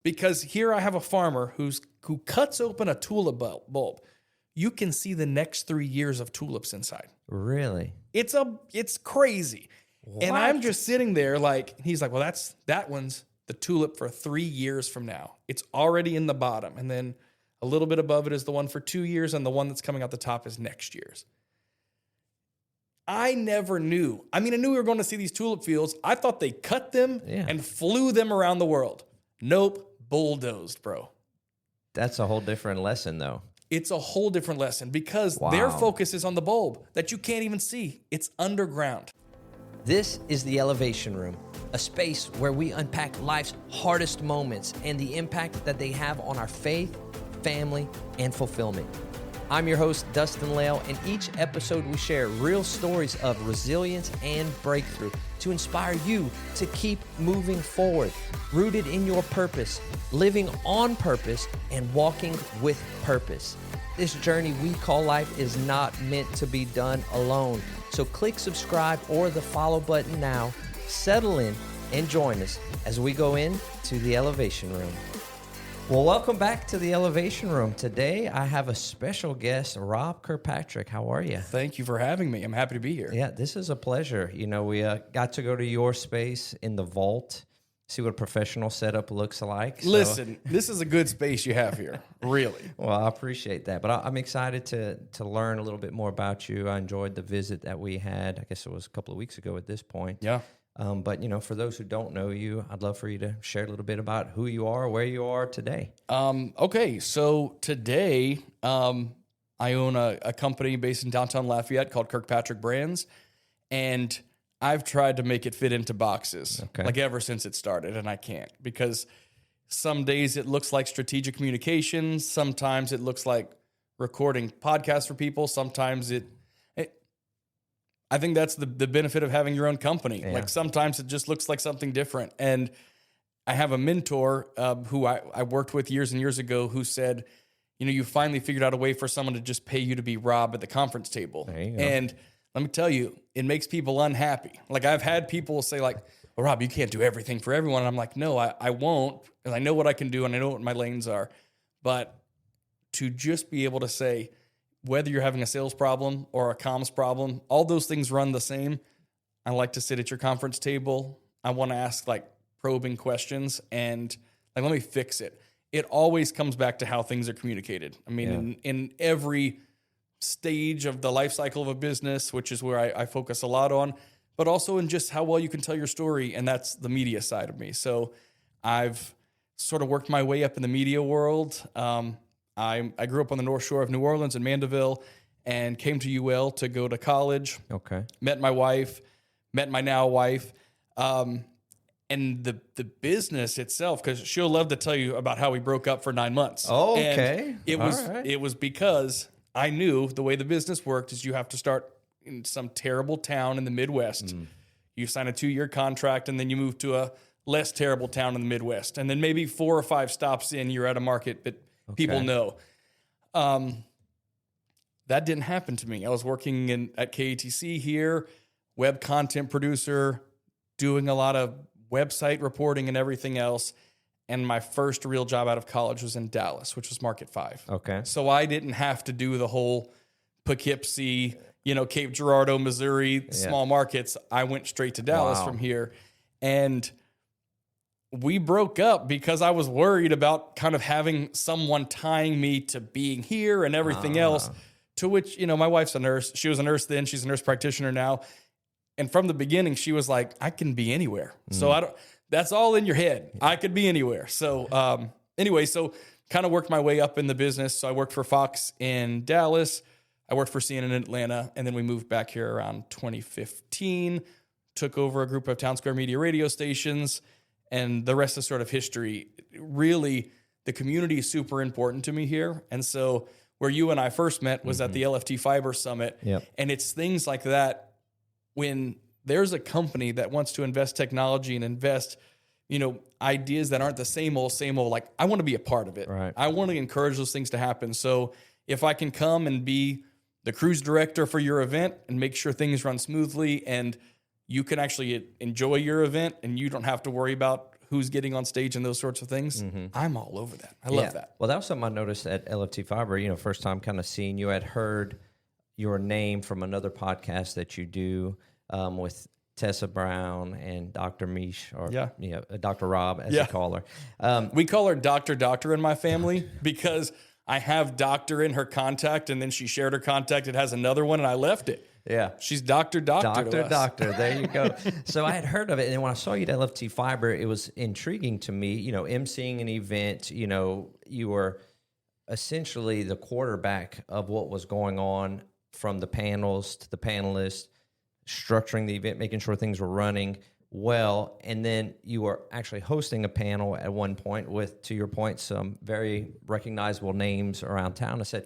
Because here I have a farmer who cuts open a tulip bulb. You can see the next 3 years of tulips inside. Really? It's crazy. What? And I'm just sitting there like, he's like, well, that one's the tulip for 3 years from now. It's already in the bottom. And then a little bit above it is the one for 2 years. And the one that's coming out the top is next year's. I never knew. I mean, I knew we were going to see these tulip fields. I thought they cut them and flew them around the world. Nope. Bulldozed, bro. That's a whole different lesson, though. It's a whole different lesson because their focus is on the bulb that you can't even see. It's underground. This is the Elevation Room, a space where we unpack life's hardest moments and the impact that they have on our faith, family, and fulfillment. I'm your host, Dustin Lale, and each episode we share real stories of resilience and breakthrough to inspire you to keep moving forward, rooted in your purpose, living on purpose, and walking with purpose. This journey we call life is not meant to be done alone. So click subscribe or the follow button now, settle in, and join us as we go into the Elevation Room. Well, welcome back to the Elevation Room. Today, I have a special guest, Rob Kirkpatrick. How are you? Thank you for having me. I'm happy to be here. Yeah, this is a pleasure. You know, we got to go to your space in the vault, see what a professional setup looks like. Listen, this is a good space you have here, really. Well, I appreciate that. But I'm excited to learn a little bit more about you. I enjoyed the visit that we had. I guess it was a couple of weeks ago at this point. Yeah. But, you know, for those who don't know you, I'd love for you to share a little bit about who you are, where you are today. Okay, so today I own a company based in downtown Lafayette called Kirkpatrick Brands, and I've tried to make it fit into boxes, like ever since it started, and I can't because some days it looks like strategic communications, sometimes it looks like recording podcasts for people, sometimes I think that's the benefit of having your own company. Yeah. Like sometimes it just looks like something different. And I have a mentor who I worked with years and years ago who said, you know, you finally figured out a way for someone to just pay you to be Rob at the conference table. There you go. And let me tell you, it makes people unhappy. Like I've had people say like, well, Rob, you can't do everything for everyone. And I'm like, no, I won't. And I know what I can do and I know what my lanes are. But to just be able to say, whether you're having a sales problem or a comms problem, all those things run the same. I like to sit at your conference table. I want to ask like probing questions and like, let me fix it. It always comes back to how things are communicated. I mean, in every stage of the life cycle of a business, which is where I focus a lot on, but also in just how well you can tell your story. And that's the media side of me. So I've sort of worked my way up in the media world. I grew up on the North Shore of New Orleans in Mandeville and came to UL to go to college. Okay. Met my wife, met my now wife. And the business itself, because she'll love to tell you about how we broke up for 9 months. Oh, okay. And it was because I knew the way the business worked is you have to start in some terrible town in the Midwest. You sign a 2-year contract and then you move to a less terrible town in the Midwest. And then maybe 4 or 5 stops in, you're at a market that people know. That didn't happen to me. I was working at KATC here, web content producer, doing a lot of website reporting and everything else. And my first real job out of college was in Dallas, which was Market 5. Okay. So I didn't have to do the whole Poughkeepsie, Cape Girardeau, Missouri, small markets. I went straight to Dallas from here. And we broke up because I was worried about kind of having someone tying me to being here and everything else, to which, my wife's a nurse. She was a nurse then. She's a nurse practitioner now. And from the beginning, she was like, I can be anywhere. So that's all in your head. I could be anywhere. So anyway, kind of worked my way up in the business. So I worked for Fox in Dallas. I worked for CNN in Atlanta. And then we moved back here around 2015, took over a group of Town Square Media radio stations. And the rest is sort of history. Really, the community is super important to me here. And so where you and I first met was at the LFT Fiber Summit. Yep. And it's things like that when there's a company that wants to invest technology and invest, ideas that aren't the same old, like I want to be a part of it. Right. I want to encourage those things to happen. So if I can come and be the cruise director for your event and make sure things run smoothly and you can actually enjoy your event and you don't have to worry about who's getting on stage and those sorts of things, I'm all over that. I love that. Well, that was something I noticed at LFT Fiber, first time kind of seeing you. I had heard your name from another podcast that you do with Tessa Brown and Dr. Mish, or Dr. Rob, as they call her. We call her Doctor in my family because I have doctor in her contact, and then she shared her contact. It has another one, and I left it. Yeah. She's Doctor. Doctor. There you go. So I had heard of it, and then when I saw you at LFT Fiber, it was intriguing to me. emceeing an event, you were essentially the quarterback of what was going on, from the panels to the panelists, structuring the event, making sure things were running well. And then you were actually hosting a panel at one point with, to your point, some very recognizable names around town. I said,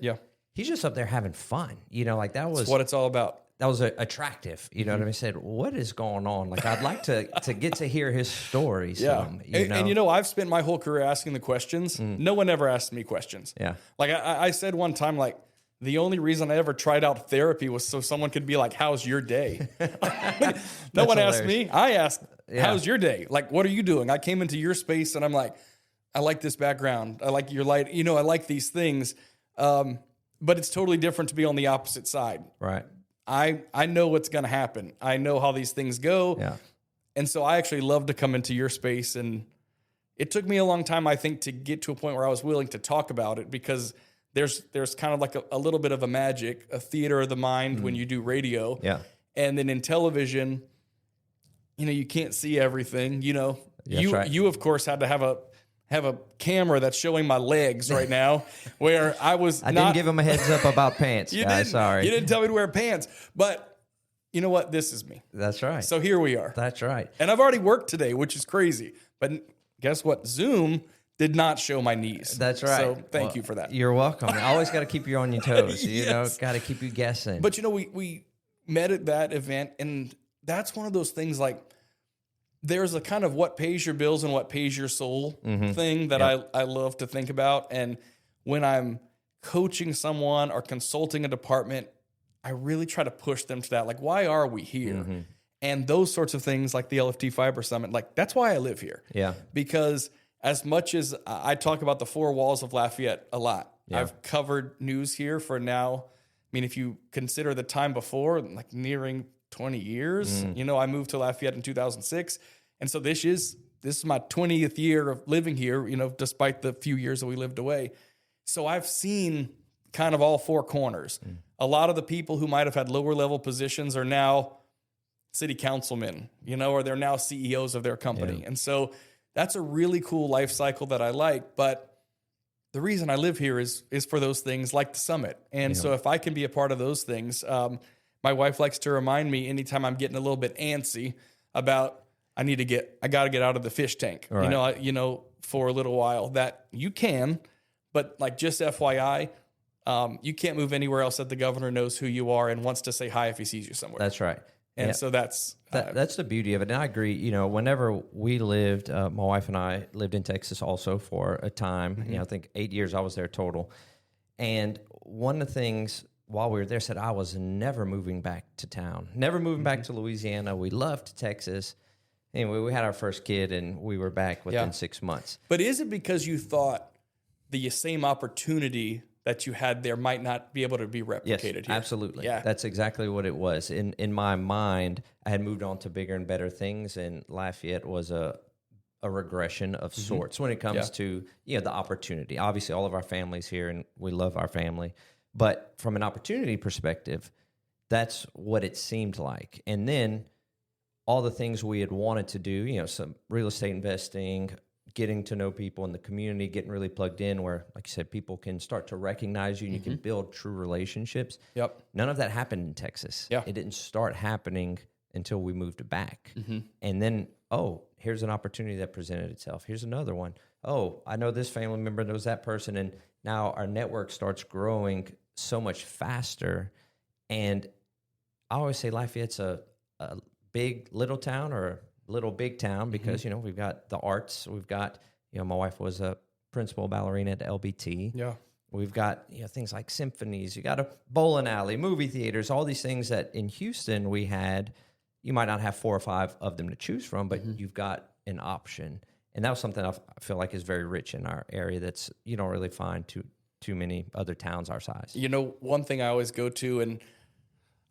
he's just up there having fun. That was... That's what it's all about. That was attractive. What I mean? I said, what is going on? I'd like to get to hear his stories. And I've spent my whole career asking the questions. No one ever asked me questions. Yeah. I said one time, the only reason I ever tried out therapy was so someone could be like, how's your day? No one asked me. I asked, how's your day? What are you doing? I came into your space and I'm like, I like this background. I like your light. I like these things. But it's totally different to be on the opposite side. Right. I know what's going to happen. I know how these things go. Yeah. And so I actually love to come into your space. And it took me a long time, I think, to get to a point where I was willing to talk about it, because there's kind of a little bit of a magic, a theater of the mind when you do radio. Yeah. And then in television, you can't see everything. You of course had to have a camera that's showing my legs right now, where I didn't give him a heads up about pants. Sorry. You didn't tell me to wear pants. But you know what? This is me. That's right. So here we are. That's right. And I've already worked today, which is crazy. But guess what? Zoom did not show my knees. That's right. So thank you for that. You're welcome. I always got to keep you on your toes. Got to keep you guessing. But we met at that event, and that's one of those things, there's a kind of what pays your bills and what pays your soul thing that I love to think about. And when I'm coaching someone or consulting a department, I really try to push them to that. Why are we here? And those sorts of things, like the LFT Fiber Summit, that's why I live here. Yeah. Because as much as I talk about the four walls of Lafayette a lot, I've covered news here for now. If you consider the time before, nearing 20 years, I moved to Lafayette in 2006. And so this is my 20th year of living here, despite the few years that we lived away. So I've seen kind of all four corners. A lot of the people who might have had lower level positions are now city councilmen, or they're now CEOs of their company. And so that's a really cool life cycle that I like. But the reason I live here is for those things like the summit. And so if I can be a part of those things, my wife likes to remind me anytime I'm getting a little bit antsy about I got to get out of the fish tank, right. For a little while, that you can, but just FYI, you can't move anywhere else that the governor knows who you are and wants to say hi if he sees you somewhere. That's right. And so that's the beauty of it. And I agree, whenever we lived, my wife and I lived in Texas also for a time, I think 8 years I was there total. And one of the things while we were there said, I was never moving back to town, never moving back to Louisiana. We loved Texas. Anyway, we had our first kid and we were back within 6 months. But is it because you thought the same opportunity that you had there might not be able to be replicated here? Absolutely. Yeah. That's exactly what it was. In my mind, I had moved on to bigger and better things, and Lafayette was a regression of sorts when it comes to the opportunity. Obviously, all of our families here, and we love our family. But from an opportunity perspective, that's what it seemed like. And then all the things we had wanted to do, some real estate investing, getting to know people in the community, getting really plugged in where, like you said, people can start to recognize you and you can build true relationships. Yep. None of that happened in Texas. Yeah. It didn't start happening until we moved back. And then, here's an opportunity that presented itself. Here's another one. Oh, I know this family member knows that person. And now our network starts growing so much faster. And I always say Lafayette's a big little town or a little big town because, we've got the arts. We've got, my wife was a principal ballerina at LBT. Yeah. We've got, things like symphonies. You got a bowling alley, movie theaters, all these things that in Houston we had. You might not have 4 or 5 of them to choose from, but you've got an option. And that was something I feel like is very rich in our area that's you don't really find too many other towns our size. You know, one thing I always go to, and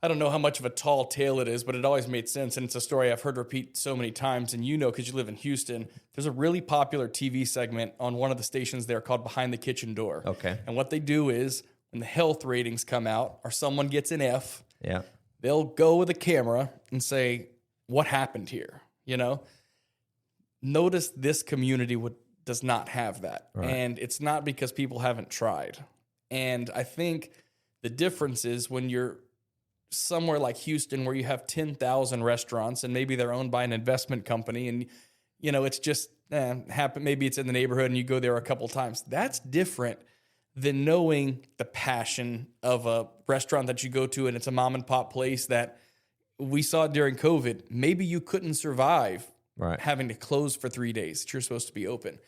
I don't know how much of a tall tale it is, but it always made sense. And it's a story I've heard repeat so many times. And you know, because you live in Houston, there's a really popular TV segment on one of the stations there called Behind the Kitchen Door. Okay. And what they do is when the health ratings come out or someone gets an F, Yeah. they'll go with a camera and say, what happened here? You know, notice this community does not have that. Right. And it's not because people haven't tried. And I think the difference is when you're somewhere like Houston where you have 10,000 restaurants and maybe they're owned by an investment company and, you know, it's just happen. Maybe it's in the neighborhood and you go there a couple times. That's different than knowing the passion of a restaurant that you go to and it's a mom and pop place that we saw during COVID. Maybe you couldn't survive having to close for 3 days. You're supposed to be open.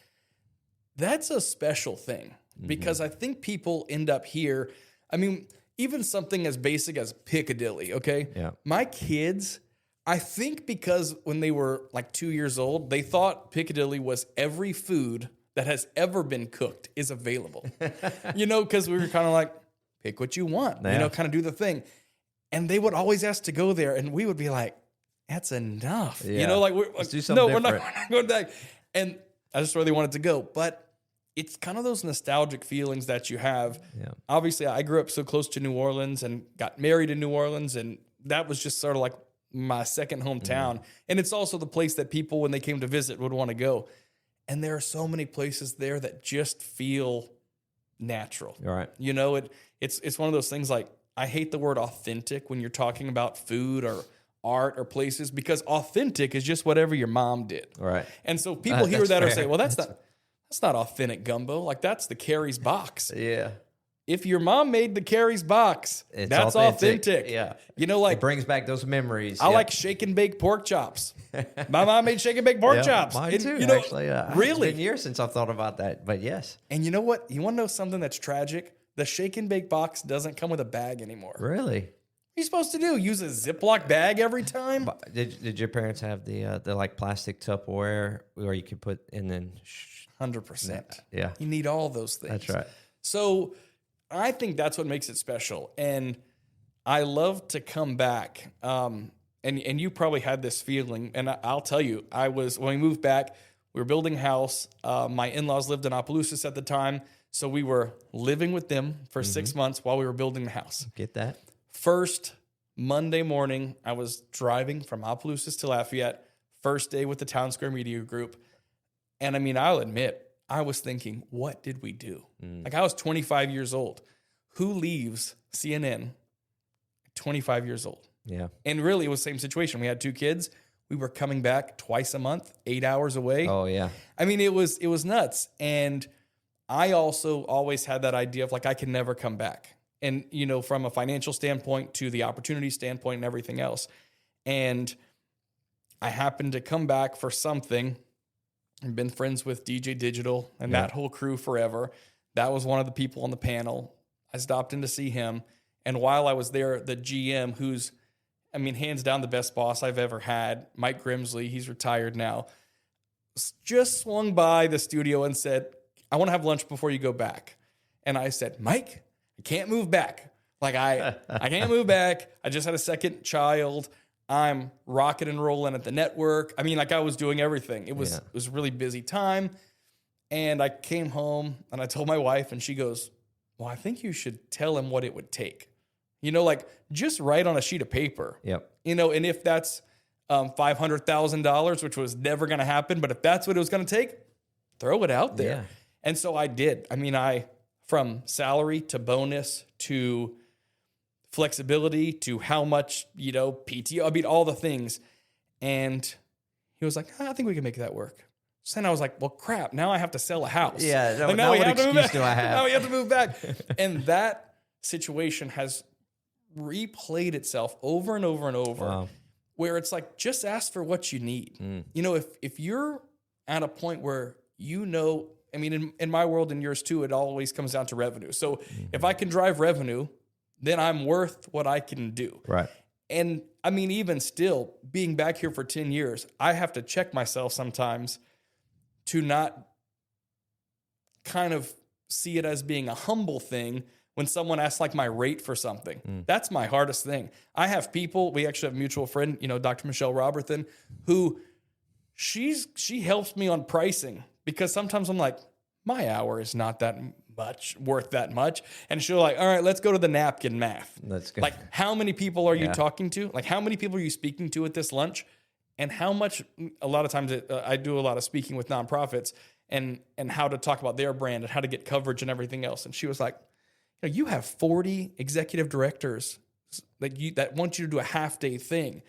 That's a special thing because I think people end up here. I mean, even something as basic as Piccadilly, okay? Yeah. My kids, I think because when they were like 2 years old, they thought Piccadilly was every food that has ever been cooked is available. You know, because we were kind of like, pick what you want, you know, kind of do the thing. And they would always ask to go there, and we would be like, that's enough. Yeah. You know, like, let's do something different. We're not going back. And I just really wanted to go. But it's kind of those nostalgic feelings that you have. Yeah. Obviously, I grew up so close to New Orleans and got married in New Orleans, and that was just sort of like my second hometown. And it's also the place that people, when they came to visit, would want to go. And there are so many places there that just feel natural. Right. You know, it's one of those things like, I hate the word authentic when you're talking about food or art or places because authentic is just whatever your mom did. Right. And so people hear that fair. or say, well, that's not authentic gumbo. Like that's the Carrie's box. Yeah. If your mom made the Carrie's box, that's authentic. Yeah. You know, like it brings back those memories. I like shake and bake pork chops. My mom made shake and bake pork chops. Mine too, you know, actually. Really? It's been years since I've thought about that, but yes. And you know what? You want to know something that's tragic? The shake and bake box doesn't come with a bag anymore. Really? What are you supposed to do? Use a Ziploc bag every time? Did your parents have the like plastic Tupperware where you could put and then 100%. Yeah. You need all those things. That's right. So I think that's what makes it special. And I love to come back. And you probably had this feeling. And I'll tell you, when we moved back, we were building a house. My in-laws lived in Opelousas at the time. So we were living with them for 6 months while we were building the house. Get that? First Monday morning, I was driving from Opelousas to Lafayette, first day with the Town Square Media Group. And I mean, I'll admit, I was thinking, what did we do? Like I was 25 years old. Who leaves CNN at 25 years old? Yeah. And really, it was the same situation. We had 2 kids. We were coming back twice a month, 8 hours away. Oh, yeah. I mean, it was nuts. And I also always had that idea of like, I can never come back. And, you know, from a financial standpoint to the opportunity standpoint and everything else. And I happened to come back for something. I've been friends with DJ Digital and that whole crew forever. That was one of the people on the panel. I stopped in to see him. And while I was there, the GM, who's, I mean, hands down the best boss I've ever had, Mike Grimsley, he's retired now, just swung by the studio and said, I want to have lunch before you go back. And I said, Mike, I can't move back. Like I can't move back. I just had a second child. I'm rocking and rolling at the network. I mean, like I was doing everything. It was a really busy time. And I came home and I told my wife and she goes, well, I think you should tell him what it would take. You know, like just write on a sheet of paper. Yep. You know, and if that's $500,000, which was never going to happen, but if that's what it was going to take, throw it out there. Yeah. And so I did. I mean, from salary to bonus to flexibility to how much, you know, PTO, I mean, all the things. And he was like, I think we can make that work. So then I was like, well, crap, now I have to sell a house. Yeah. Like, now what excuse do I have? Now we have to move back. And that situation has replayed itself over and over and over. Wow. Where it's like, just ask for what you need. You know, if you're at a point where you know, I mean, in my world and yours too, it always comes down to revenue. So if I can drive revenue, then I'm worth what I can do. Right. And I mean, even still being back here for 10 years, I have to check myself sometimes to not kind of see it as being a humble thing when someone asks like my rate for something. That's my hardest thing. I have people, we actually have a mutual friend, Dr. Michelle Robertson, who she helps me on pricing because sometimes I'm like, my hour is not that much worth that much. And she'll like, all right, let's go to the napkin math. That's good. Like, how many people are you talking to? Like, how many people are you speaking to at this lunch? And how much, a lot of times I do a lot of speaking with nonprofits and how to talk about their brand and how to get coverage and everything else. And she was like, you have 40 executive directors that want you to do a half-day thing.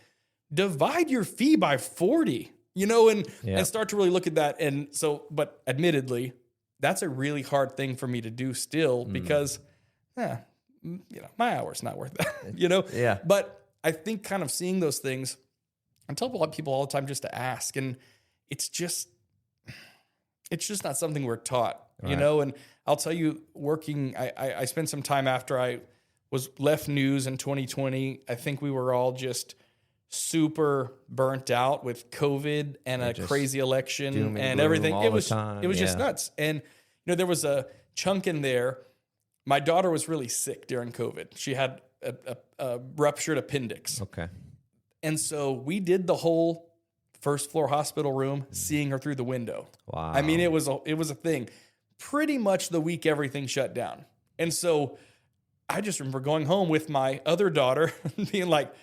Divide your fee by 40, and start to really look at that. And so, but admittedly, that's a really hard thing for me to do still because, my hour's not worth that, Yeah. But I think kind of seeing those things, I tell people all the time just to ask. And it's just not something we're taught, and I'll tell you, I spent some time after I was left news in 2020. I think we were all just super burnt out with COVID and a crazy election and everything. It was just nuts. And, there was a chunk in there. My daughter was really sick during COVID. She had a ruptured appendix. Okay. And so we did the whole first floor hospital room, seeing her through the window. Wow. I mean, it was a thing. Pretty much the week everything shut down. And so I just remember going home with my other daughter and being like,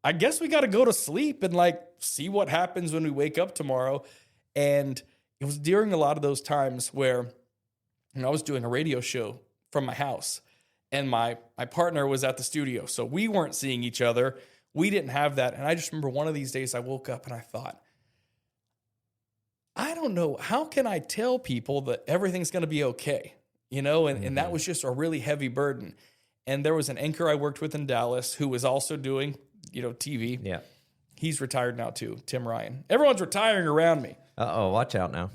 I guess we got to go to sleep and like see what happens when we wake up tomorrow. And it was during a lot of those times where I was doing a radio show from my house and my partner was at the studio. So we weren't seeing each other. We didn't have that. And I just remember one of these days I woke up and I thought, I don't know, how can I tell people that everything's going to be okay? And that was just a really heavy burden. And there was an anchor I worked with in Dallas who was also doing, TV. Yeah. He's retired now too, Tim Ryan. Everyone's retiring around me. Uh-oh, watch out now.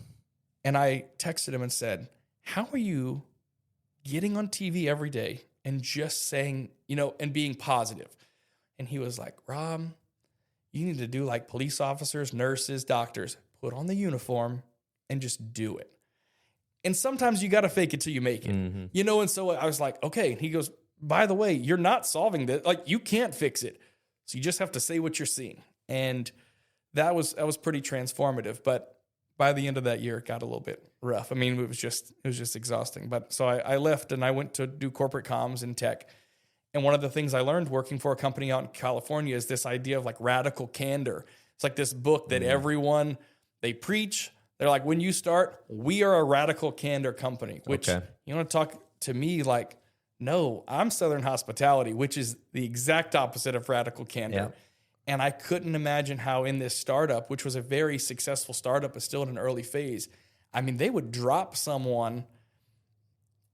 And I texted him and said, how are you getting on TV every day and just saying, and being positive? And he was like, Rob, you need to do like police officers, nurses, doctors. Put on the uniform and just do it. And sometimes you got to fake it till you make it, and so I was like, okay. And he goes, by the way, you're not solving this. Like, you can't fix it. So you just have to say what you're seeing. And that was pretty transformative. But by the end of that year, it got a little bit rough. I mean, it was just exhausting. But so I left and I went to do corporate comms in tech. And one of the things I learned working for a company out in California is this idea of like radical candor. It's like this book that everyone, they preach. They're like, when you start, we are a radical candor company, which you want to talk to me like, no, I'm Southern Hospitality, which is the exact opposite of radical candor. Yeah. And I couldn't imagine how in this startup, which was a very successful startup, but still in an early phase, I mean, they would drop someone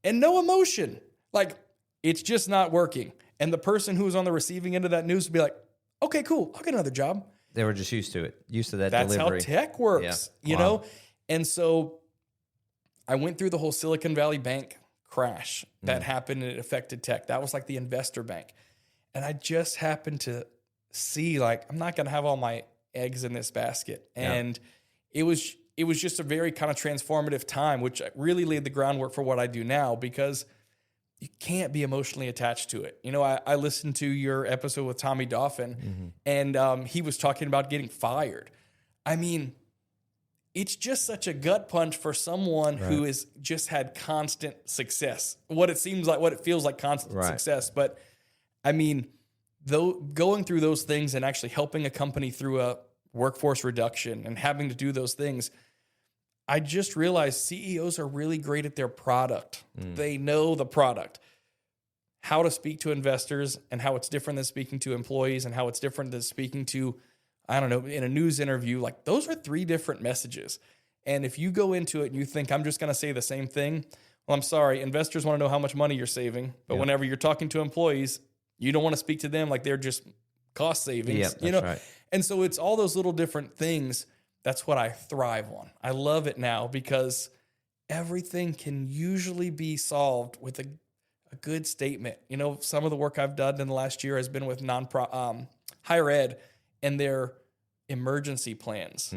and no emotion. Like, it's just not working. And the person who was on the receiving end of that news would be like, okay, cool, I'll get another job. They were just used to it, used to that That's delivery. That's how tech works, you know? And so I went through the whole Silicon Valley Bank crash that happened and it affected tech. That was like the investor bank. And I just happened to see, like, I'm not going to have all my eggs in this basket. And it was just a very kind of transformative time, which really laid the groundwork for what I do now, because you can't be emotionally attached to it. You know, I listened to your episode with Tommy Dauphin, and he was talking about getting fired. I mean, it's just such a gut punch for someone who has just had constant success. What it feels like constant success. But I mean, though, going through those things and actually helping a company through a workforce reduction and having to do those things, I just realized CEOs are really great at their product. They know the product, how to speak to investors and how it's different than speaking to employees and how it's different than speaking to, I don't know, in a news interview. Like, those are three different messages. And if you go into it and you think, I'm just going to say the same thing, well, I'm sorry. Investors want to know how much money you're saving. But whenever you're talking to employees, you don't want to speak to them like they're just cost savings. You know? And so it's all those little different things. That's what I thrive on. I love it now because everything can usually be solved with a good statement. You know, some of the work I've done in the last year has been with higher ed and their emergency plans.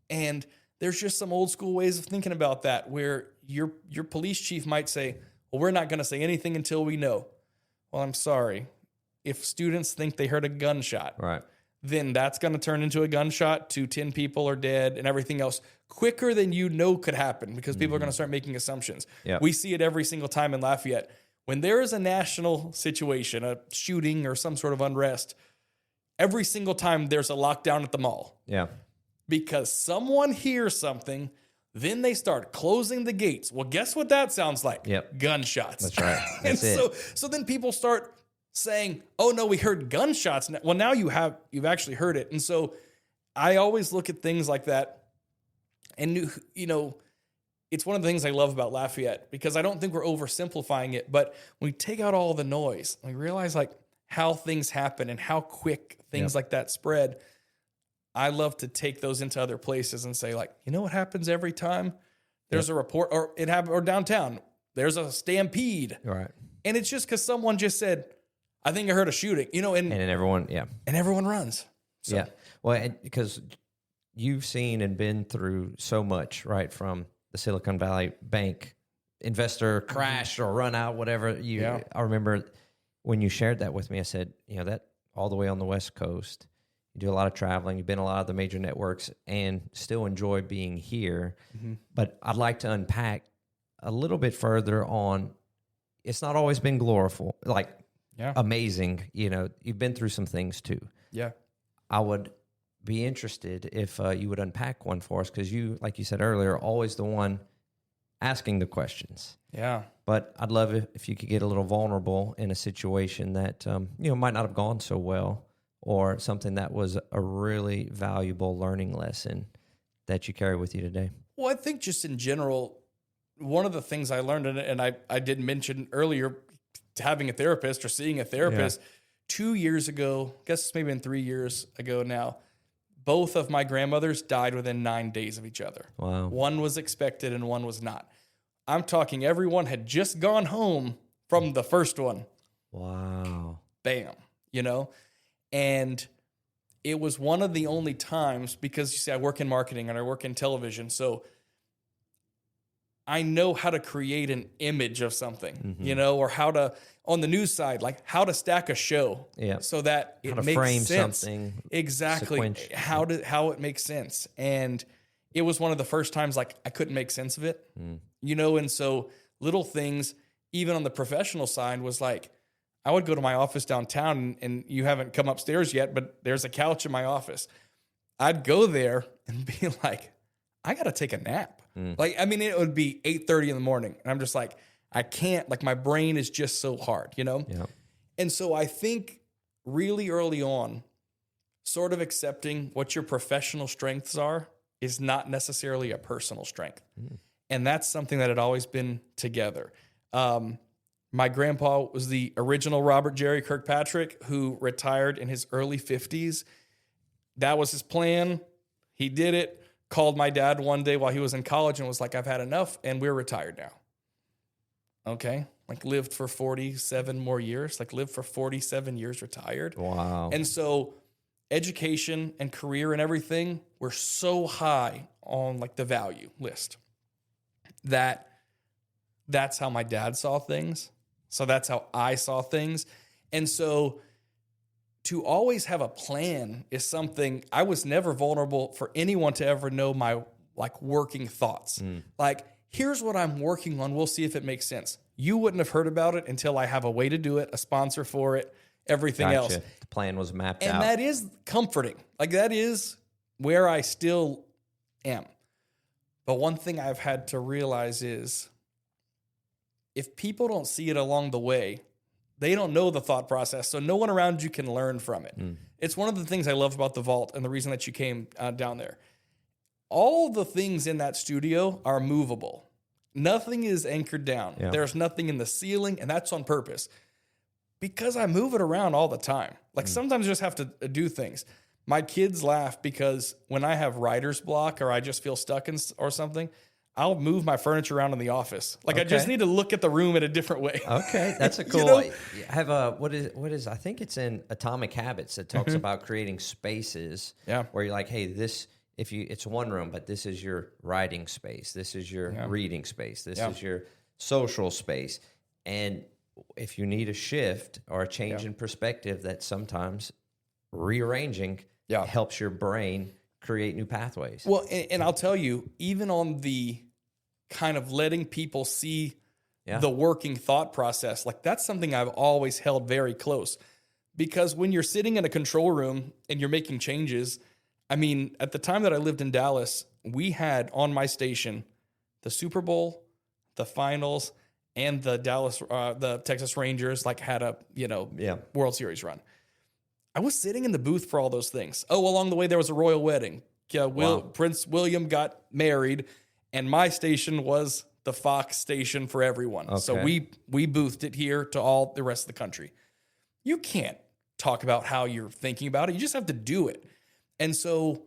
And there's just some old school ways of thinking about that where your police chief might say, well, we're not going to say anything until we know. Well, I'm sorry. If students think they heard a gunshot, right, then that's going to turn into a gunshot to 10 people are dead and everything else quicker than could happen because people are going to start making assumptions. Yep. We see it every single time in Lafayette. When there is a national situation, a shooting or some sort of unrest, every single time there's a lockdown at the mall. Yeah. Because someone hears something, then they start closing the gates. Well, guess what that sounds like? Yep. Gunshots. That's right. That's so then people start saying, "Oh no, we heard gunshots." Well, now you've actually heard it. And so I always look at things like that, and it's one of the things I love about Lafayette because I don't think we're oversimplifying it. But when we take out all the noise, we realize like how things happen and how quick things like that spread. I love to take those into other places and say, like, you know what happens every time there's a report or downtown, there's a stampede. Right. And it's just because someone just said, I think I heard a shooting, and everyone, and everyone runs. So. Yeah. Well, because you've seen and been through so much, right? From the Silicon Valley Bank investor crash or run out, whatever. I remember when you shared that with me, I said, that all the way on the West Coast, you do a lot of traveling, you've been a lot of the major networks and still enjoy being here. Mm-hmm. But I'd like to unpack a little bit further on, it's not always been glorious, amazing. You've been through some things too. Yeah. I would be interested if you would unpack one for us because you, like you said earlier, are always the one asking the questions. Yeah. But I'd love if you could get a little vulnerable in a situation that, might not have gone so well or something that was a really valuable learning lesson that you carry with you today. Well, I think just in general, one of the things I learned, and I did mention earlier, having a therapist or seeing a therapist 2 years ago, I guess it's maybe been 3 years ago now, both of my grandmothers died within 9 days of each other. Wow. One was expected and one was not. I'm talking everyone had just gone home from the first one. Wow. Bam. And it was one of the only times, because you see, I work in marketing and I work in television, so I know how to create an image of something, or how to, on the news side, like how to stack a show so that it makes frame sense. Something exactly. How it makes sense. And it was one of the first times like I couldn't make sense of it, and so little things, even on the professional side, was like, I would go to my office downtown and you haven't come upstairs yet, but there's a couch in my office. I'd go there and be like, I got to take a nap. It would be 8:30 in the morning. And I'm just like, I can't, my brain is just so hard, Yeah. And so I think really early on, sort of accepting what your professional strengths are is not necessarily a personal strength. And that's something that had always been together. My grandpa was the original Robert Jerry Kirkpatrick, who retired in his early 50s. That was his plan. He did it. Called my dad one day while he was in college and was like, I've had enough and we're retired now. Okay. Lived for 47 more years, lived for 47 years retired. Wow. And so education and career and everything were so high on the value list that's how my dad saw things. So that's how I saw things. And so to always have a plan is something I was never vulnerable for anyone to ever know my working thoughts. Here's what I'm working on. We'll see if it makes sense. You wouldn't have heard about it until I have a way to do it, a sponsor for it, everything else. The plan was mapped out. And that is comforting. That is where I still am. But one thing I've had to realize is if people don't see it along the way, they don't know the thought process, so no one around you can learn from it. It's one of the things I love about the vault and the reason that you came down there. All the things in that studio are movable. Nothing is anchored down. Yeah. There's nothing in the ceiling, and that's on purpose. Because I move it around all the time. Sometimes I just have to do things. My kids laugh because when I have writer's block or I just feel stuck or something, I'll move my furniture around in the office. I just need to look at the room in a different way. Okay, that's a cool. I have a what is I think it's in Atomic Habits that talks about creating spaces. Yeah. Where you're like, hey, this it's one room, but this is your writing space. This is your reading space. This is your social space. And if you need a shift or a change in perspective, that sometimes rearranging helps your brain create new pathways. Well, and I'll tell you, even on the kind of letting people see the working thought process, like that's something I've always held very close. Because when you're sitting in a control room and you're making changes, I mean, at the time that I lived in Dallas, we had on my station the Super Bowl, the finals, and the Texas Rangers like had a, World Series run. I was sitting in the booth for all those things. Oh, along the way, there was a royal wedding. Prince William got married, and my station was the Fox station for everyone. Okay. So we boothed it here to all the rest of the country. You can't talk about how you're thinking about it. You just have to do it. And so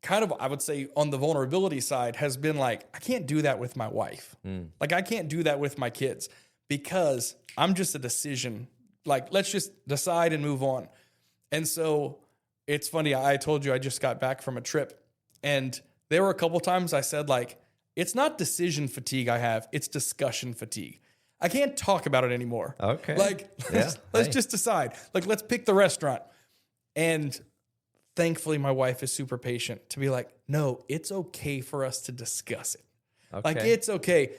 kind of, I would say on the vulnerability side has been like, I can't do that with my wife. Like I can't do that with my kids because I'm just a decision. Like, let's just decide and move on. And so it's funny. I told you I just got back from a trip, and there were a couple times I said like, it's not decision fatigue I have, it's discussion fatigue. I can't talk about it anymore. Okay. Like, let's just decide. Like, let's pick the restaurant. And thankfully, my wife is super patient to be like, no, it's okay for us to discuss it. Okay. Like, it's okay.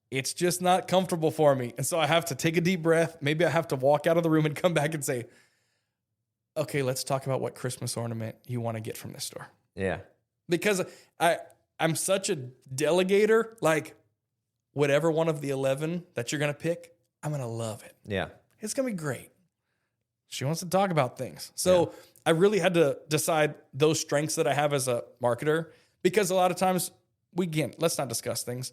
It's just not comfortable for me. And so I have to take a deep breath. Maybe I have to walk out of the room and come back and say, okay, let's talk about what Christmas ornament you want to get from this store. Yeah. Because I'm such a delegator, like, whatever one of the 11 that you're going to pick, I'm going to love it. Yeah. It's going to be great. She wants to talk about things. So I really had to decide those strengths that I have as a marketer, because a lot of times let's not discuss things.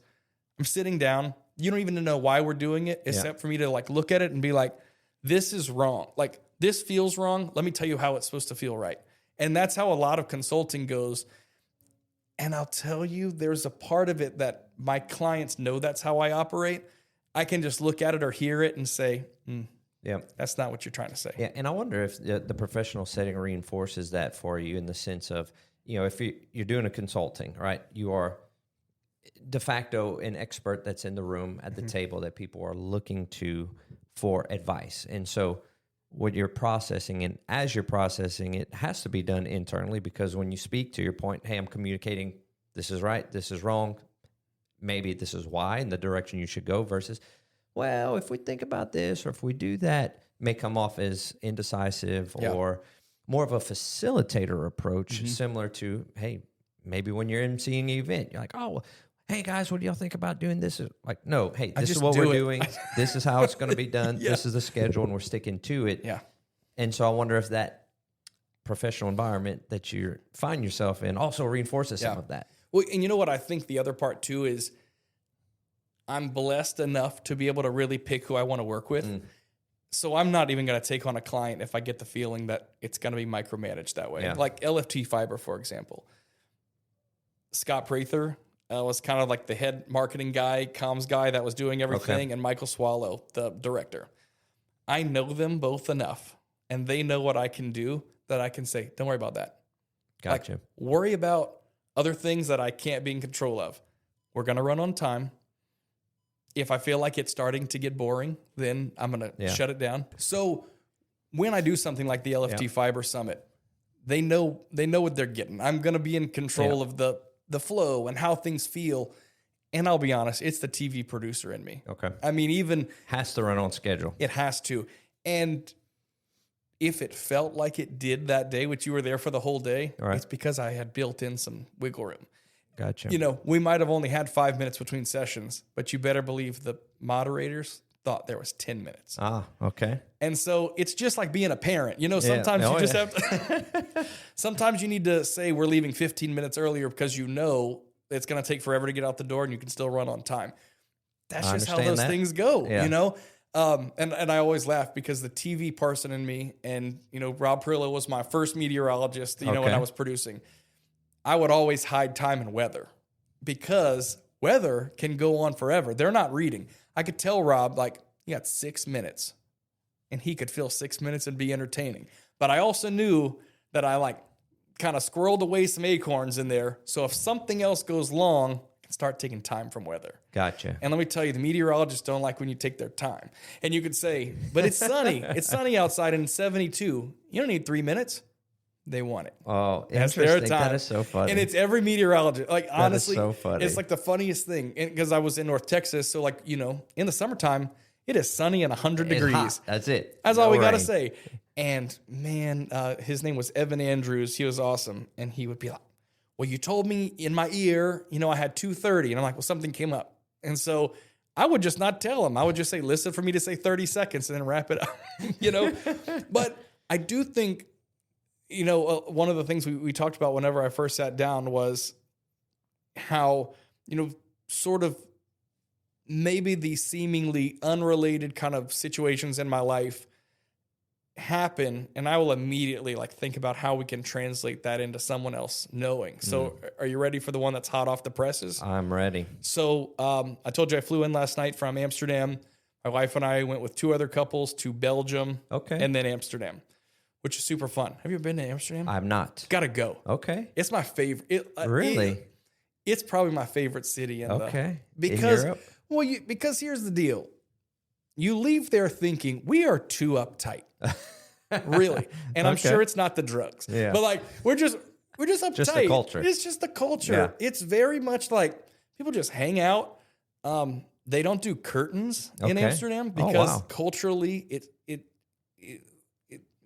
I'm sitting down. You don't even know why we're doing it, except for me to like look at it and be like, this is wrong. Like, this feels wrong. Let me tell you how it's supposed to feel right. And that's how a lot of consulting goes. And I'll tell you, there's a part of it that my clients know that's how I operate. I can just look at it or hear it and say, that's not what you're trying to say. Yeah, and I wonder if the professional setting reinforces that for you in the sense of, if you're doing a consulting, right? You are de facto an expert that's in the room at the table that people are looking to for advice. And so what you're processing, and as you're processing, it has to be done internally, because when you speak to your point, hey, I'm communicating, this is right, this is wrong, maybe this is why and the direction you should go, versus, well, if we think about this or if we do that, may come off as indecisive or more of a facilitator approach, similar to, hey, maybe when you're emceeing an event, you're like, oh, hey guys, what do y'all think about doing this? Like, no, hey, this is what we're doing. This is how it's going to be done. This is the schedule, and we're sticking to it. Yeah. And so I wonder if that professional environment that you find yourself in also reinforces some of that. Well, and you know what I think the other part too is, I'm blessed enough to be able to really pick who I want to work with. So I'm not even going to take on a client if I get the feeling that it's going to be micromanaged that way. Yeah. Like LFT Fiber, for example. Scott Prather was kind of like the head marketing guy, comms guy that was doing everything, and Michael Swallow, the director. I know them both enough, and they know what I can do, that I can say, don't worry about that. Gotcha. Like, worry about other things that I can't be in control of. We're going to run on time. If I feel like it's starting to get boring, then I'm going to shut it down. So when I do something like the LFT Fiber Summit, they know what they're getting. I'm going to be in control of the flow and how things feel. And I'll be honest, it's the TV producer in me. Okay. I mean, even has to run on schedule. It has to. And if it felt like it did that day, which you were there for the whole day, it's because I had built in some wiggle room. Gotcha. We might have only had 5 minutes between sessions, but you better believe the moderators thought there was 10 minutes. Ah, okay. And so it's just like being a parent. Sometimes you just have to, sometimes you need to say we're leaving 15 minutes earlier because it's going to take forever to get out the door and you can still run on time. That's just how those things go, And I always laugh because the TV person in me, and, Rob Perillo was my first meteorologist, when I was producing. I would always hide time and weather because weather can go on forever. They're not reading. I could tell Rob, like, you got 6 minutes, and he could fill 6 minutes and be entertaining. But I also knew that I kind of squirreled away some acorns in there. So if something else goes long, I can start taking time from weather. Gotcha. And let me tell you, the meteorologists don't like when you take their time. And you could say, but it's sunny. It's sunny outside and it's 72. You don't need 3 minutes. They want it. Oh, that's interesting. their time. That is so funny. And it's every meteorologist. Like, honestly, so funny. It's like the funniest thing. Because I was in North Texas. So, like, you know, in the summertime, it is sunny and 100 degrees. Hot. That's it. That's all we got to say. And man, his name was Evan Andrews. He was awesome. And he would be like, well, you told me in my ear, you know, I had 2:30. And I'm like, well, something came up. And so I would just not tell him. I would just say, listen for me to say 30 seconds and then wrap it up, you know. But I do think, you know, one of the things we talked about whenever I first sat down was how, you know, sort of maybe the seemingly unrelated kind of situations in my life happen, and I will immediately like think about how we can translate that into someone else knowing. So are you ready for the one that's hot off the presses? I'm ready. So I told you I flew in last night from Amsterdam. My wife and I went with 2 other couples to Belgium and then Amsterdam, which is super fun. Have you ever been to Amsterdam? I've not. Gotta go. Okay. It's my favorite. Really? It's probably my favorite city in because Europe? Because here's the deal. You leave there thinking we are too uptight. Really. And I'm sure it's not the drugs. Yeah. But like we're just uptight. Just the culture. It's just the culture. Yeah. It's very much like people just hang out. They don't do curtains in Amsterdam because culturally it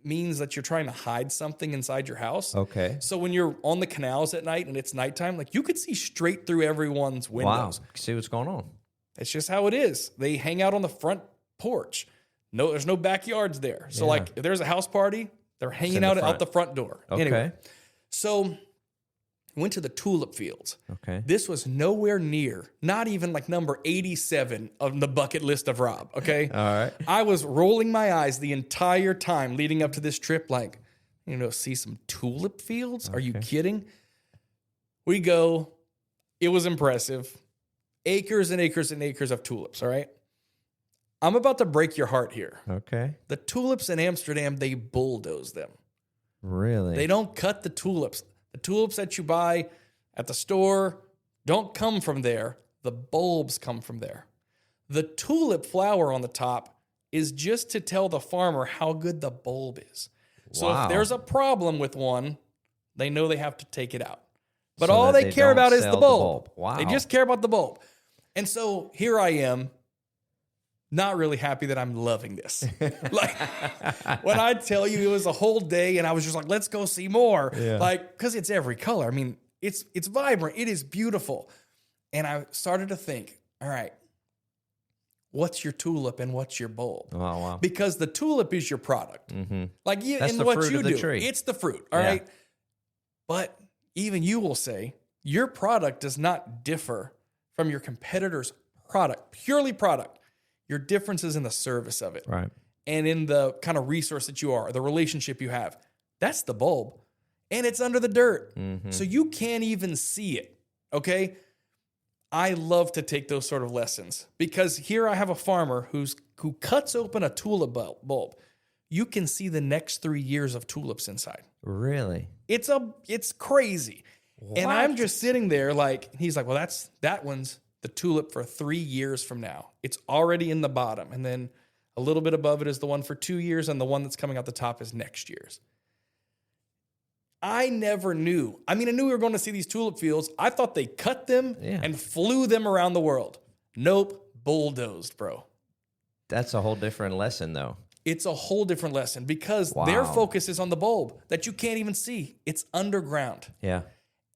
means that you're trying to hide something inside your house. Okay. So when you're on the canals at night and it's nighttime, like you could see straight through everyone's windows. Wow. See what's going on. It's just how it is. They hang out on the front porch. No, there's no backyards there. So like if there's a house party, they're hanging out the front door. Okay. Anyway, so went to the tulip fields. Okay. This was nowhere near, not even like number 87 on the bucket list of Rob. Okay. All right. I was rolling my eyes the entire time leading up to this trip, like, you know, see some tulip fields. Are you kidding? We go. It was impressive. Acres and acres and acres of tulips. All right. I'm about to break your heart here. Okay. The tulips in Amsterdam, they bulldoze them. Really? They don't cut the tulips. The tulips that you buy at the store don't come from there. The bulbs come from there. The tulip flower on the top is just to tell the farmer how good the bulb is. So if there's a problem with one, they know they have to take it out. But so all they care about is the bulb. Wow. They just care about the bulb. And so here I am, not really happy that I'm loving this. Like when I tell you it was a whole day and I was just like, let's go see more. Yeah. Like, because it's every color. I mean, it's vibrant. It is beautiful. And I started to think, all right, what's your tulip and what's your bulb? Oh, wow. Because the tulip is your product. Mm-hmm. Like and what you do, it's the fruit. All right. But even you will say your product does not differ from your competitor's product, purely product. Your difference is in the service of it. Right. And in the kind of resource that you are, the relationship you have. That's the bulb. And it's under the dirt. Mm-hmm. So you can't even see it. Okay? I love to take those sort of lessons because here I have a farmer who cuts open a tulip bulb. You can see the next 3 years of tulips inside. Really? It's crazy. What? And I'm just sitting there like, he's like, well, that one's the tulip for 3 years from now. It's already in the bottom. And then a little bit above it is the one for 2 years. And the one that's coming out the top is next year's. I never knew. I mean, I knew we were going to see these tulip fields. I thought they cut them and flew them around the world. Nope. Bulldozed, bro. That's a whole different lesson, though. It's a whole different lesson because their focus is on the bulb that you can't even see. It's underground. Yeah.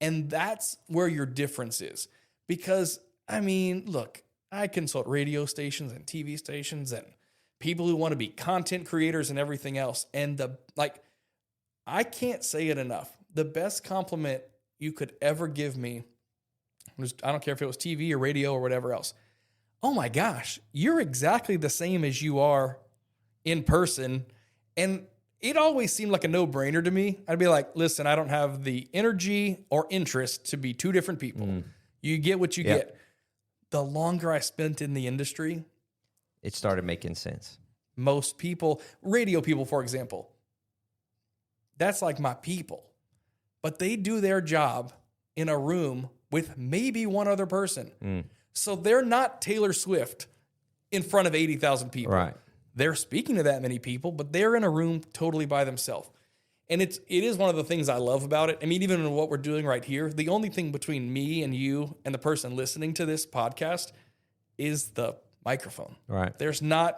And that's where your difference is. Because, I mean, look, I consult radio stations and TV stations and people who want to be content creators and everything else. And I can't say it enough. The best compliment you could ever give me was, I don't care if it was TV or radio or whatever else. Oh my gosh, you're exactly the same as you are in person. And it always seemed like a no-brainer to me. I'd be like, listen, I don't have the energy or interest to be two different people. Mm. You get what you get. The longer I spent in the industry, it started making sense. Most people, radio people, for example, that's like my people. but they do their job in a room with maybe one other person. So they're not Taylor Swift in front of 80,000 people. Right. They're speaking to that many people, but they're in a room totally by themselves. And it is one of the things I love about it. I mean, even in what we're doing right here, the only thing between me and you and the person listening to this podcast is the microphone. Right. There's no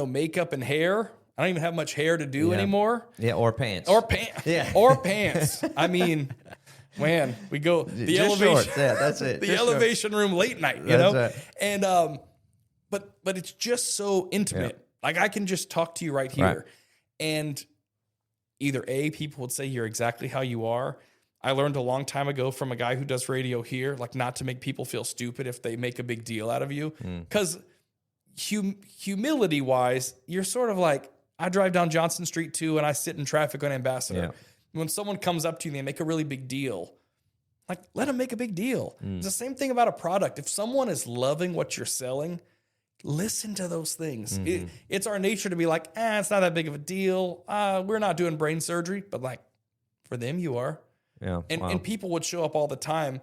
makeup and hair. I don't even have much hair to do anymore. Yeah, or pants. Yeah. Or pants. I mean, man, we go the just elevation. Shorts. Yeah, that's it. The just elevation room late night, you that's know? Right. And but it's just so intimate. Yeah. Like I can just talk to you right here. Right. And either people would say you're exactly how you are. I learned a long time ago from a guy who does radio here, like not to make people feel stupid if they make a big deal out of you. Because humility-wise, you're sort of like, I drive down Johnson Street too, and I sit in traffic on Ambassador. Yeah. When someone comes up to you and they make a really big deal, like let them make a big deal. It's the same thing about a product. If someone is loving what you're selling, listen to those things. It's our nature to be like, it's not that big of a deal. We're not doing brain surgery, but like for them, you are. Yeah. And people would show up all the time.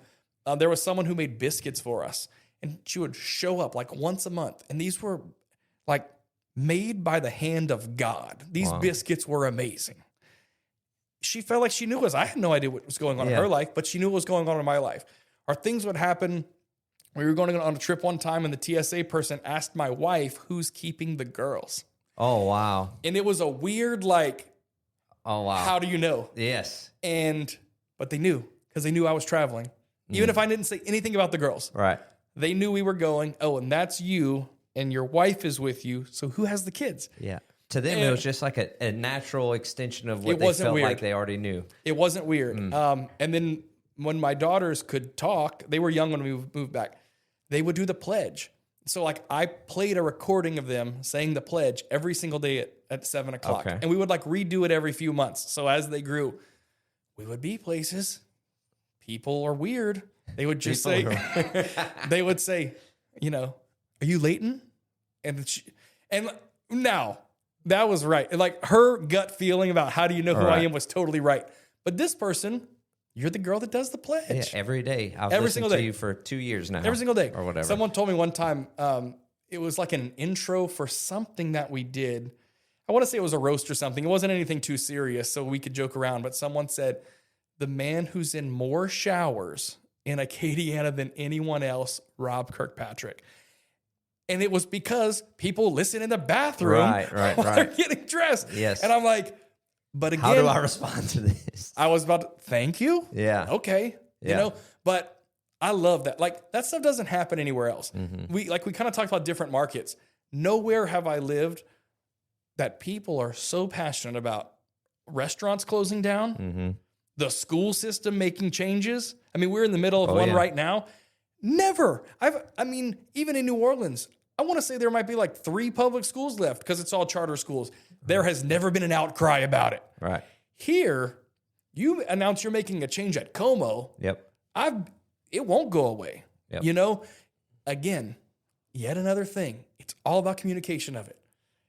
There was someone who made biscuits for us, and she would show up like once a month. And these were like made by the hand of God. These biscuits were amazing. She felt like she knew us. I had no idea what was going on in her life, but she knew what was going on in my life. Or things would happen. We were going on a trip one time, and the TSA person asked my wife, who's keeping the girls? Oh, wow. And it was a weird, like, oh, wow. How do you know? Yes. But they knew, because they knew I was traveling. Even if I didn't say anything about the girls. Right. They knew we were going, and that's you, and your wife is with you, so who has the kids? Yeah. To them, it was just like a natural extension of what they felt weird. Like they already knew. It wasn't weird. And then when my daughters could talk, they were young when we moved back, they would do the pledge. So like I played a recording of them saying the pledge every single day at 7 o'clock. Okay. And we would like redo it every few months. So as they grew, we would be places. People are weird. They would just say, they would say, are you Leighton? And now that was right. Like her gut feeling about how do you know who I am was totally right. But this person, you're the girl that does the pledge. Yeah, every day. I've listened to you for 2 years now. Every single day. Or whatever. Someone told me one time, it was like an intro for something that we did. I want to say it was a roast or something. It wasn't anything too serious, so we could joke around. But someone said, the man who's in more showers in Acadiana than anyone else, Rob Kirkpatrick. And it was because people listen in the bathroom while they're getting dressed. Yes. And I'm like, but again, how do I respond to this? I was about to, thank you. Yeah. Okay. Yeah. But I love that. Like that stuff doesn't happen anywhere else. We kind of talked about different markets. Nowhere have I lived that people are so passionate about restaurants closing down, the school system making changes. I mean, we're in the middle of one right now. Never. Even in New Orleans, I want to say there might be like 3 public schools left because it's all charter schools. There has never been an outcry about it. Right. Here, you announce you're making a change at Como. Yep. It won't go away. Yep. Again, yet another thing. It's all about communication of it.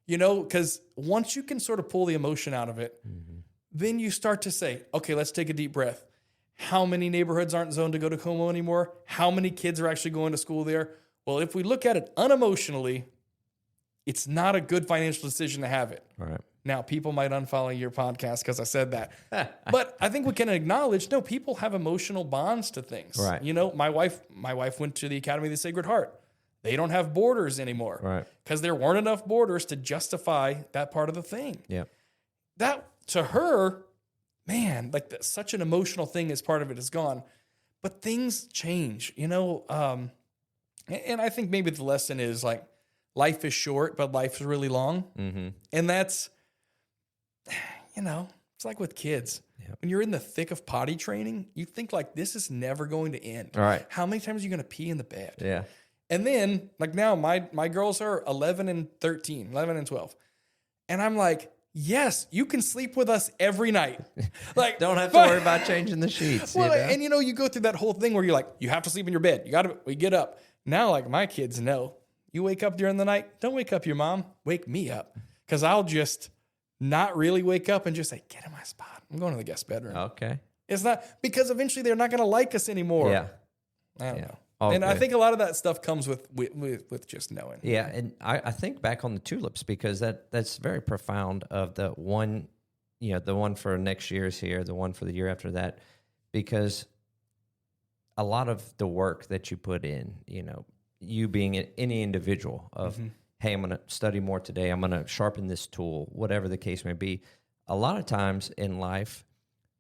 Because once you can sort of pull the emotion out of it, then you start to say, okay, let's take a deep breath. How many neighborhoods aren't zoned to go to Como anymore? How many kids are actually going to school there? Well, if we look at it unemotionally, it's not a good financial decision to have it. Right. Now, people might unfollow your podcast because I said that. But I think we can acknowledge, no, people have emotional bonds to things. Right. My wife went to the Academy of the Sacred Heart. They don't have borders anymore. Right. Because there weren't enough borders to justify that part of the thing. Yeah. That, to her, man, like such an emotional thing as part of it is gone. But things change, and I think maybe the lesson is like life is short, but life is really long. And that's, it's like with kids. Yep. When you're in the thick of potty training, you think like this is never going to end. All right. How many times are you going to pee in the bed? Yeah. And then like now my girls are 11 and 13, 11 and 12. And I'm like, yes, you can sleep with us every night. Like, don't have to worry about changing the sheets. Well, and you go through that whole thing where you're like, you have to sleep in your bed. We get up. Now, like my kids know, you wake up during the night, don't wake up your mom, wake me up. Because I'll just not really wake up and just say, get in my spot. I'm going to the guest bedroom. Okay. It's not because eventually they're not going to like us anymore. Yeah. I don't know. All and good. I think a lot of that stuff comes with just knowing. Yeah, and I think back on the tulips because that's very profound of the one, the one for next year's here, the one for the year after that, because a lot of the work that you put in, you being any individual of, hey, I'm going to study more today, I'm going to sharpen this tool, whatever the case may be. A lot of times in life,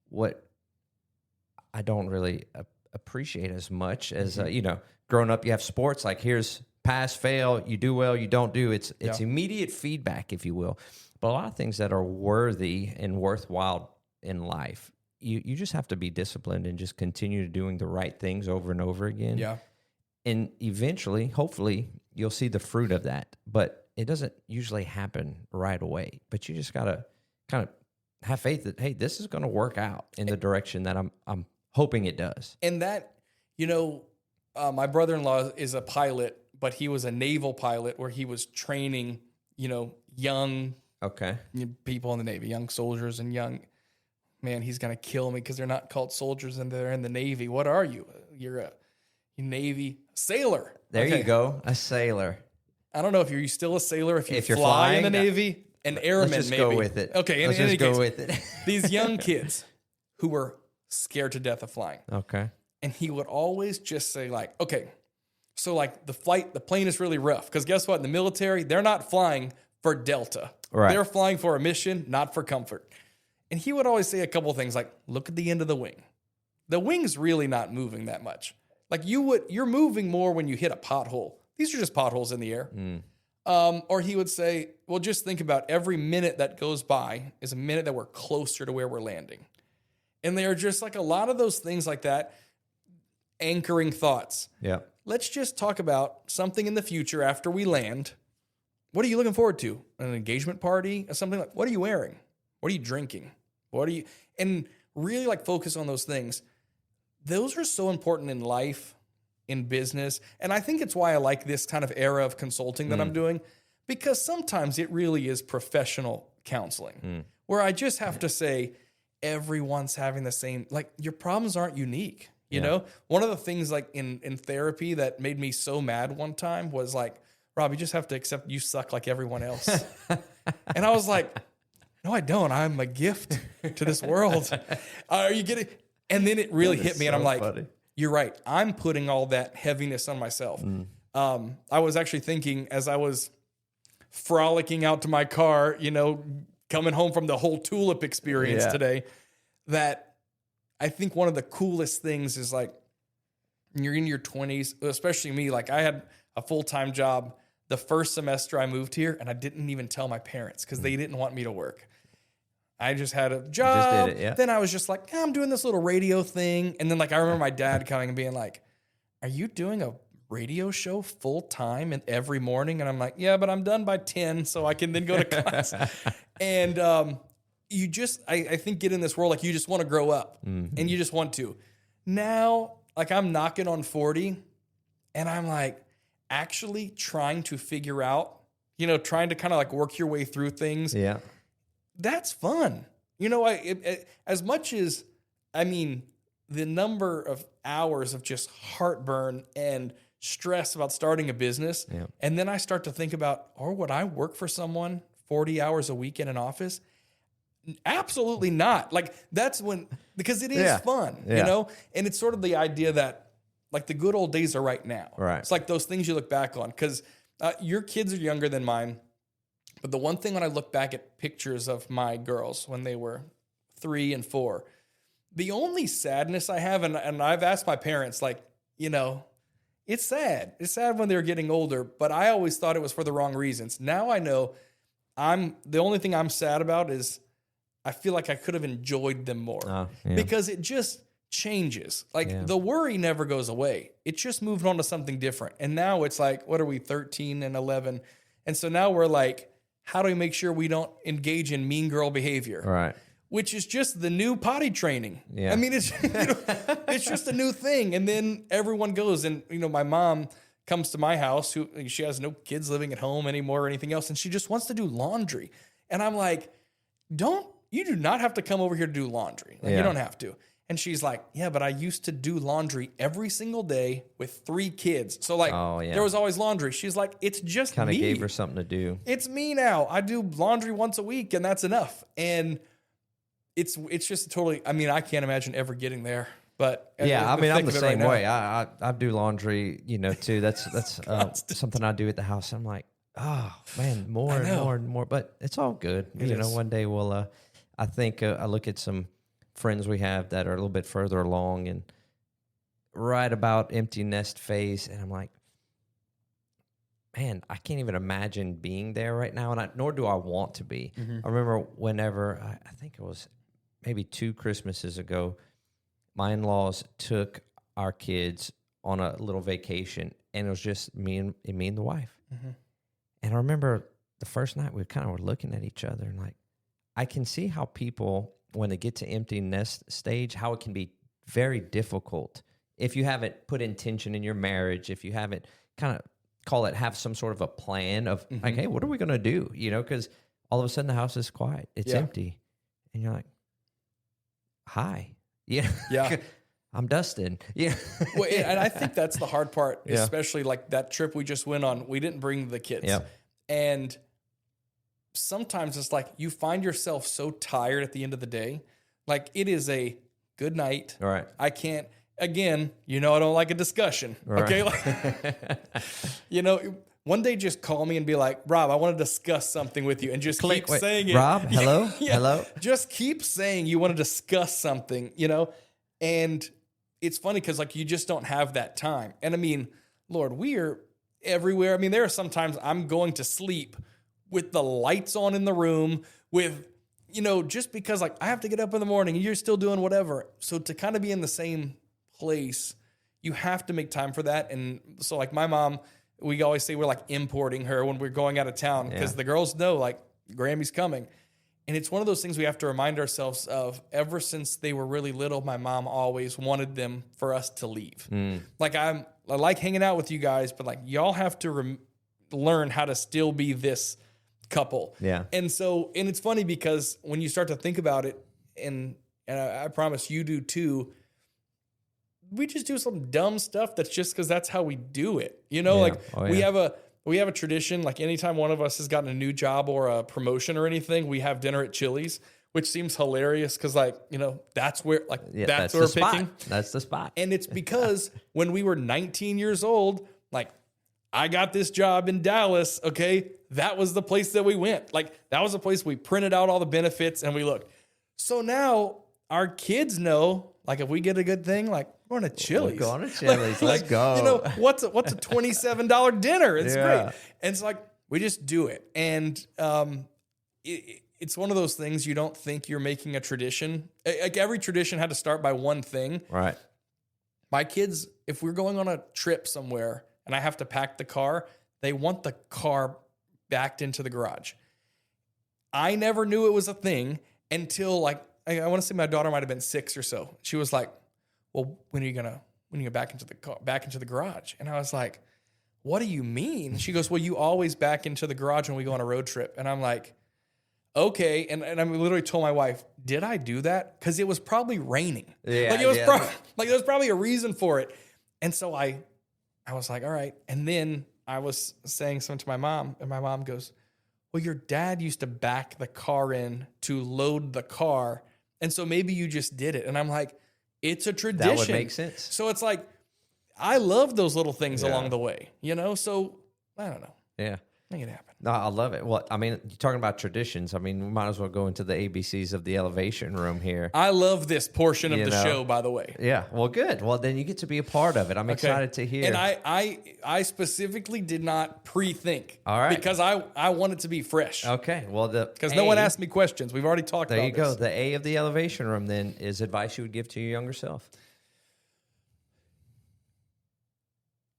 what I don't really appreciate as much as, growing up, you have sports, like here's pass, fail, you do well, you don't do. It's immediate feedback, if you will. But a lot of things that are worthy and worthwhile in life, you just have to be disciplined and just continue doing the right things over and over again. Yeah. And eventually, hopefully, you'll see the fruit of that. But it doesn't usually happen right away. But you just got to kind of have faith that, hey, this is going to work out in the direction that I'm hoping it does. And that, my brother-in-law is a pilot, but he was a naval pilot where he was training, young people in the Navy, young soldiers and man, he's going to kill me because they're not called soldiers and they're in the Navy. What are you? You're a Navy sailor. There you go, a sailor. I don't know if you're still a sailor if you're fly flying, in the Navy. An airman, let's just maybe. go with it. Okay, let's just go with it. These young kids who were scared to death of flying. Okay. And he would always just say okay, so the plane is really rough. Because guess what? In the military, they're not flying for Delta. Right. They're flying for a mission, not for comfort. And he would always say a couple things like, look at the end of the wing. The wing's really not moving that much. You're moving more when you hit a pothole. These are just potholes in the air. Or he would say, well, just think about every minute that goes by is a minute that we're closer to where we're landing. And they are just a lot of those things like that, anchoring thoughts. Yeah. Let's just talk about something in the future after we land. What are you looking forward to? An engagement party or something what are you wearing? What are you drinking? And really focus on those things. Those are so important in life, in business. And I think it's why I like this kind of era of consulting that I'm doing, because sometimes it really is professional counseling where I just have to say, everyone's having the same, your problems aren't unique. You know, one of the things in therapy that made me so mad one time was Rob, you just have to accept you suck like everyone else. And I was like, no, I don't. I'm a gift to this world. Are you getting? And then it really hit me, and I'm like, funny. You're right. I'm putting all that heaviness on myself. I was actually thinking as I was frolicking out to my car, coming home from the whole tulip experience today, that I think one of the coolest things is you're in your 20s, especially me. I had a full-time job the first semester I moved here, and I didn't even tell my parents because they didn't want me to work. I just had a job. Just did it, yeah. Then I was just I'm doing this little radio thing. And then I remember my dad coming and being like, are you doing a radio show full time and every morning? And I'm like, yeah, but I'm done by 10, so I can then go to class. And you just, I think, get in this world you just want to grow up and you just want to. Now, I'm knocking on 40 and I'm actually trying to figure out, trying to kind of work your way through things. Yeah. That's fun. As much as, the number of hours of just heartburn and stress about starting a business. Yeah. And then I start to think about, would I work for someone 40 hours a week in an office? Absolutely not. That's when, because it is fun, and it's sort of the idea that the good old days are right now. Right. It's those things you look back on because your kids are younger than mine. But the one thing when I look back at pictures of my girls when they were 3 and 4, the only sadness I have, and I've asked my parents, it's sad. It's sad when they're getting older, but I always thought it was for the wrong reasons. Now I know the only thing I'm sad about is I feel I could have enjoyed them more because it just changes. The worry never goes away. It just moved on to something different. And now it's what are we, 13 and 11? And so now we're how do we make sure we don't engage in mean girl behavior? Right. Which is just the new potty training. Yeah. It's it's just a new thing. And then everyone goes, and my mom comes to my house, she has no kids living at home anymore or anything else, and she just wants to do laundry. And I'm like, don't you do not have to come over here to do laundry. Like, you don't have to. And she's like, yeah, but I used to do laundry every single day with 3 kids. So like, there was always laundry. She's like, it's just kind of me. Gave her something to do. It's me now. I do laundry once a week and that's enough. And it's just totally, I mean, I can't imagine ever getting there. But yeah, I mean, I'm the same way. I do laundry, too. That's something I do at the house. I'm like, oh man, more and more. But it's all good. One day we'll. I think I look at some friends we have that are a little bit further along and right about empty nest phase, and I'm like, man, I can't even imagine being there right now, and nor do I want to be. I remember whenever I think it was maybe 2 Christmases ago, my in-laws took our kids on a little vacation, and it was just me and the wife. And I remember the first night we kind of were looking at each other and like, I can see how people, when they get to empty nest stage, how it can be very difficult if you haven't put intention in your marriage, if you haven't kind of have some sort of a plan of like, hey, what are we going to do? Because all of a sudden the house is quiet. It's empty. And you're like, hi. Yeah. I'm Dustin. Yeah. Well, and I think that's the hard part, especially like that trip we just went on. We didn't bring the kids. Yeah. And sometimes it's like you find yourself so tired at the end of the day. Like it is a good night. All right. I can't, again, I don't like a discussion. Right. Okay. Like, one day just call me and be like, Rob, I want to discuss something with you, and just keep saying it. Rob, hello? Hello? Just keep saying you want to discuss something, and it's funny because like you just don't have that time. And I mean, Lord, we are everywhere. I mean, there are sometimes I'm going to sleep with the lights on in the room with, just because like I have to get up in the morning and you're still doing whatever. So to kind of be in the same place, you have to make time for that. And so like my mom, we always say we're like importing her when we're going out of town because the girls know like Grammy's coming. And it's one of those things we have to remind ourselves of. Ever since they were really little, my mom always wanted them for us to leave. Like I like hanging out with you guys, but like y'all have to learn how to still be this couple. Yeah. And it's funny because when you start to think about it, and I promise you do too, we just do some dumb stuff that's just because that's how we do it. We have a tradition, like anytime one of us has gotten a new job or a promotion or anything, we have dinner at Chili's, which seems hilarious because that's where that's where we're picking. That's the spot. And it's because when we were 19 years old, like I got this job in Dallas, okay? That was the place that we went. Like that was the place we printed out all the benefits and we looked. So now our kids know, like if we get a good thing, like we're going to Chili's. We're going to Chili's. Let's go. What's a $27 dinner? It's great. And it's like, we just do it. And it's one of those things you don't think you're making a tradition. Like every tradition had to start by one thing. Right. My kids, if we're going on a trip somewhere and I have to pack the car, they want the car backed into the garage. I never knew it was a thing until like, I want to say my daughter might have been 6 or so. She was like, well, when are you get back into the car, back into the garage? And I was like, what do you mean? She goes, well, you always back into the garage when we go on a road trip. And I'm like, okay. And I literally told my wife, did I do that? Because it was probably raining. Yeah, like it was there was probably a reason for it. And so I was like, all right. And then I was saying something to my mom, and my mom goes, well, your dad used to back the car in to load the car. And so maybe you just did it. And I'm like, it's a tradition. That would make sense. So it's like, I love those little things along the way, So I don't know. Yeah. Make it happen. No, I love it. Well, I mean, you're talking about traditions. I mean, we might as well go into the ABCs of the elevation room here. I love this portion of the show, by the way. Yeah. Well, good. Well, then you get to be a part of it. I'm excited to hear. And I specifically did not pre-think. All right. Because I want it to be fresh. Okay. Well, because no one asked me questions. We've already talked about this. There you go. The A of the elevation room then is advice you would give to your younger self.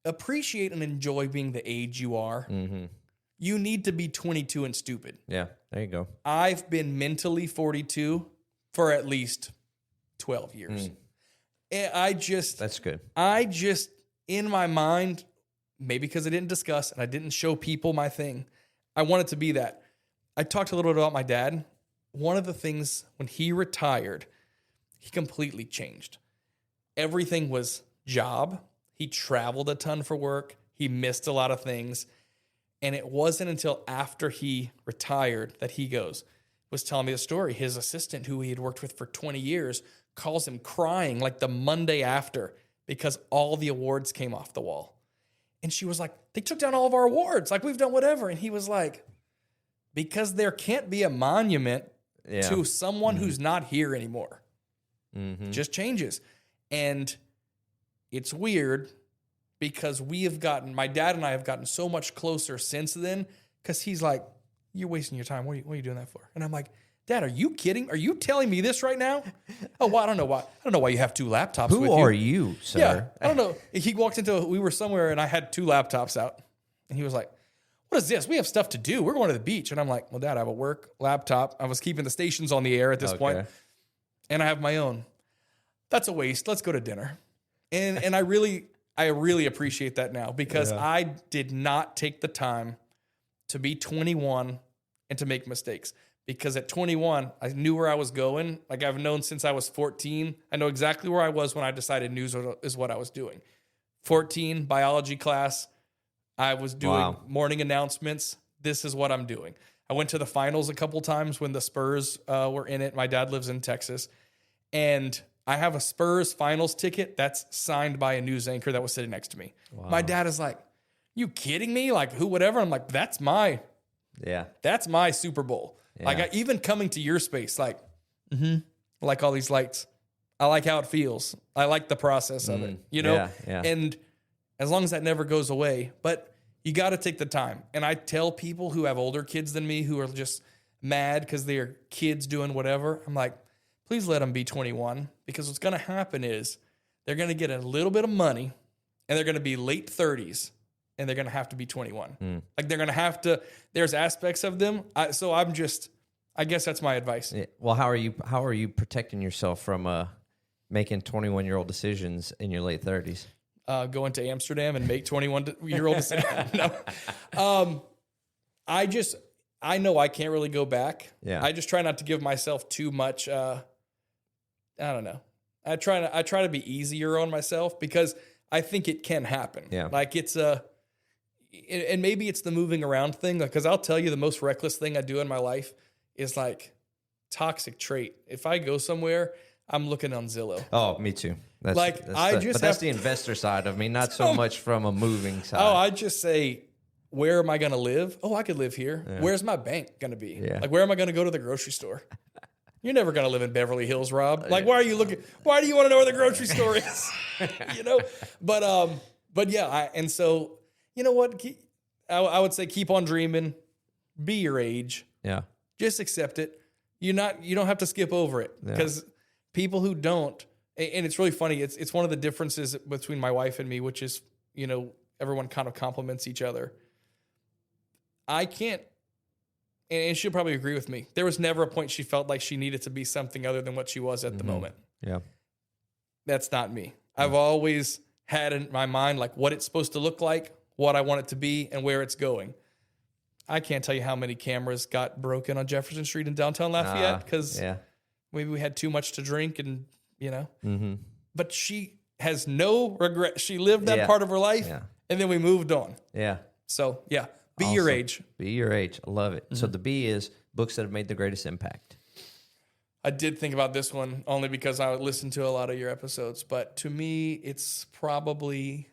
Appreciate and enjoy being the age you are. Mm-hmm. You need to be 22 and stupid. Yeah, there you go. I've been mentally 42 for at least 12 years. That's good. I just, in my mind, maybe because I didn't discuss and I didn't show people my thing, I wanted to be that. I talked a little bit about my dad. one of the things when he retired, he completely changed. Everything was job. He traveled a ton for work. He missed a lot of things. And it wasn't until after he retired that he was telling me the story. His assistant, who he had worked with for 20 years, calls him crying like the Monday after because all the awards came off the wall. And she was like, they took down all of our awards. Like, we've done whatever. And he was like, because there can't be a monument to someone who's not here anymore. It just changes. And it's weird because my dad and I have gotten so much closer since then, because he's like, you're wasting your time. What are you doing that for? And I'm like, Dad, are you kidding? Are you telling me this right now? Oh, well, I don't know why. I don't know why you have 2 laptops with you. Who are you, sir? Yeah, I don't know. He walked we were somewhere and I had 2 laptops out. And he was like, what is this? We have stuff to do. We're going to the beach. And I'm like, well, Dad, I have a work laptop. I was keeping the stations on the air at this point. And I have my own. That's a waste. Let's go to dinner. And I really appreciate that now, because I did not take the time to be 21 and to make mistakes. Because at 21, I knew where I was going. Like, I've known since I was 14. I know exactly where I was when I decided news is what I was doing. 14, biology class. I was doing morning announcements. This is what I'm doing. I went to the finals a couple times when the Spurs were in it. My dad lives in Texas. And I have a Spurs finals ticket that's signed by a news anchor that was sitting next to me. Wow. My dad is like, you kidding me? Like, who, whatever. I'm like, that's my Super Bowl. Yeah. Like, even coming to your space, like, I like all these lights. I like how it feels. I like the process of it, you know? Yeah. And as long as that never goes away, but you got to take the time. And I tell people who have older kids than me who are just mad because they're kids doing whatever, I'm like, please let them be 21, because what's going to happen is they're going to get a little bit of money and they're going to be late 30s and they're going to have to be 21. Like, they're going to have to, there's aspects of them. So I guess that's my advice. Yeah. Well, how are you protecting yourself from making 21-year-old decisions in your late 30s? Going to Amsterdam and make 21-year-old decisions. No. I know I can't really go back. Yeah. I just try not to give myself too much, I don't know. I try to be easier on myself, because I think it can happen. Yeah. Like, and maybe it's the moving around thing. Because I'll tell you, the most reckless thing I do in my life is like toxic trait. If I go somewhere, I'm looking on Zillow. Oh, me too. That's the investor side of me, not so much from a moving side. Oh, I just say, where am I going to live? Oh, I could live here. Yeah. Where's my bank going to be? Yeah. Like, where am I going to go to the grocery store? You're never going to live in Beverly Hills, Rob. Like, why do you want to know where the grocery store is? You know? But yeah, and so, you know what? I would say keep on dreaming. Be your age. Yeah. Just accept it. You don't have to skip over it, because people who don't, and it's really funny. It's one of the differences between my wife and me, which is, you know, everyone kind of compliments each other. I can't, and she'll probably agree with me, there was never a point she felt like she needed to be something other than what she was at the moment. Yeah. That's not me. I've always had in my mind, like, what it's supposed to look like, what I want it to be, and where it's going. I can't tell you how many cameras got broken on Jefferson Street in downtown Lafayette because maybe we had too much to drink, and, you know. Mm-hmm. But she has no regret. She lived that part of her life, and then we moved on. Yeah. So, yeah, be your age. Be your age. I love it. Mm-hmm. So the B is books that have made the greatest impact. I did think about this one only because I would listen to a lot of your episodes, but to me, it's probably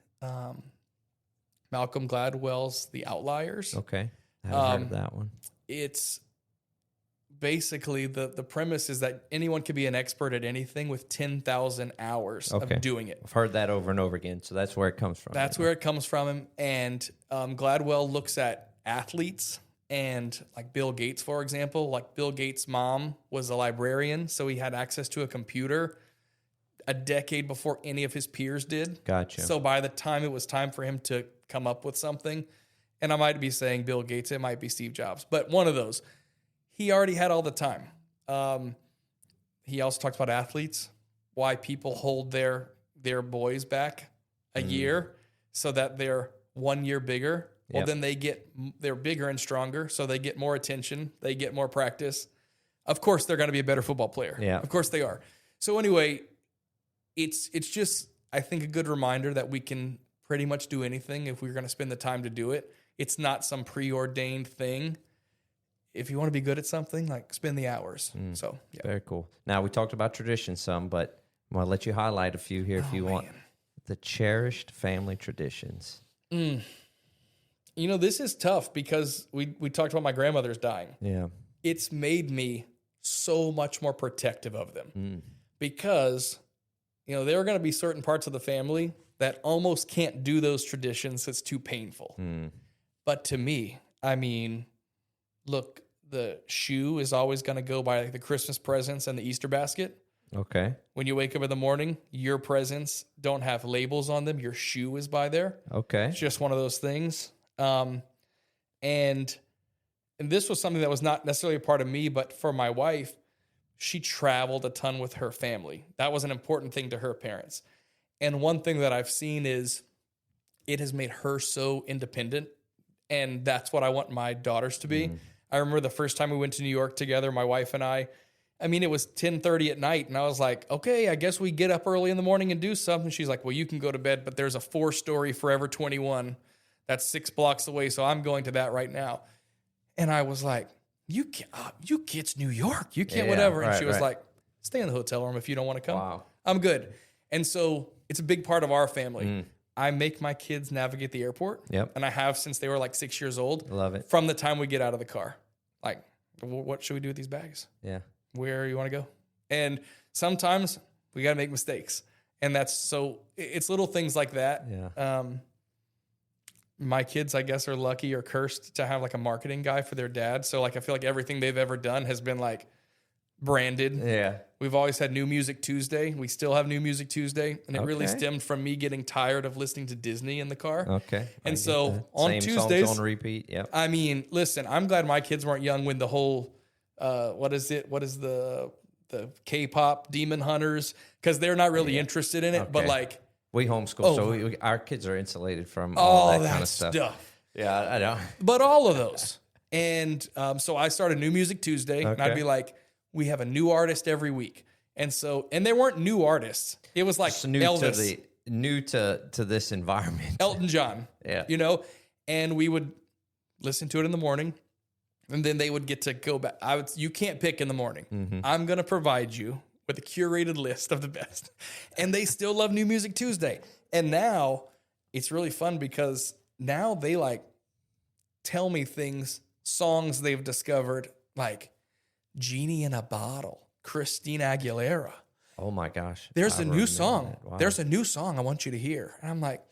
Malcolm Gladwell's The Outliers. Okay. I haven't heard of that one. It's basically the premise is that anyone can be an expert at anything with 10,000 hours of doing it. I've heard that over and over again, so that's where it comes from. That's where it comes from him. And Gladwell looks at athletes, and like Bill Gates, for example. Like, Bill Gates' mom was a librarian, so he had access to a computer a decade before any of his peers did. Gotcha. So by the time it was time for him to come up with something, and I might be saying Bill Gates, it might be Steve Jobs, but one of those, he already had all the time. He also talks about athletes, why people hold their boys back a year so that they're 1 year bigger. Well, then they're bigger and stronger, so they get more attention, they get more practice. Of course, they're going to be a better football player. Yeah. Of course they are. So anyway, it's just, I think, a good reminder that we can pretty much do anything if we're going to spend the time to do it. It's not some preordained thing. If you want to be good at something, like, spend the hours. So, yeah. Very cool. Now, we talked about traditions some, but I'm going to let you highlight a few here if you want. The cherished family traditions. You know, this is tough because we talked about my grandmother's dying. Yeah. It's made me so much more protective of them because, you know, there are going to be certain parts of the family that almost can't do those traditions. It's too painful. But to me, I mean, look, the shoe is always going to go by like the Christmas presents and the Easter basket. Okay. When you wake up in the morning, your presents don't have labels on them. Your shoe is by there. Okay. It's just one of those things. And this was something that was not necessarily a part of me, but for my wife, she traveled a ton with her family. That was an important thing to her parents. And one thing that I've seen is it has made her so independent. And that's what I want my daughters to be. I remember the first time we went to New York together, my wife and I mean, it was 10:30 at night, and I was like, okay, I guess we get up early in the morning and do something. She's like, well, you can go to bed, but there's a 4-story Forever 21 that's 6 blocks away, so I'm going to that right now. And I was like, you kids, New York, you can't whatever. And she was like, stay in the hotel room if you don't want to come. Wow. I'm good. And so it's a big part of our family. I make my kids navigate the airport, and I have since they were like 6 years old. Love it. From the time we get out of the car. Like, what should we do with these bags? Yeah. Where you want to go. And sometimes we got to make mistakes. And it's little things like that. Yeah. My kids, I guess, are lucky or cursed to have like a marketing guy for their dad. So like, I feel like everything they've ever done has been like branded. Yeah. We've always had New Music Tuesday. We still have New Music Tuesday. And it really stemmed from me getting tired of listening to Disney in the car. Okay. And so on Same Tuesdays, songs on repeat. Yep. I mean, listen, I'm glad my kids weren't young when the whole, what is the K-pop Demon Hunters? Because they're not really interested in it. Okay. But like, we homeschool, so our kids are insulated from all that kind of stuff. Yeah, I know. But all of those. And so I started New Music Tuesday, and I'd be like, we have a new artist every week. And they weren't new artists. It was like Elvis. New to this environment. Elton John. Yeah. You know? And we would listen to it in the morning. And then they would get to go back. You can't pick in the morning. I'm going to provide you with a curated list of the best. And they still love New Music Tuesday. And now it's really fun because now they like tell me songs they've discovered, like Genie in a Bottle, Christina Aguilera. Oh my gosh. There's a new song. Wow. There's a new song I want you to hear. And I'm like,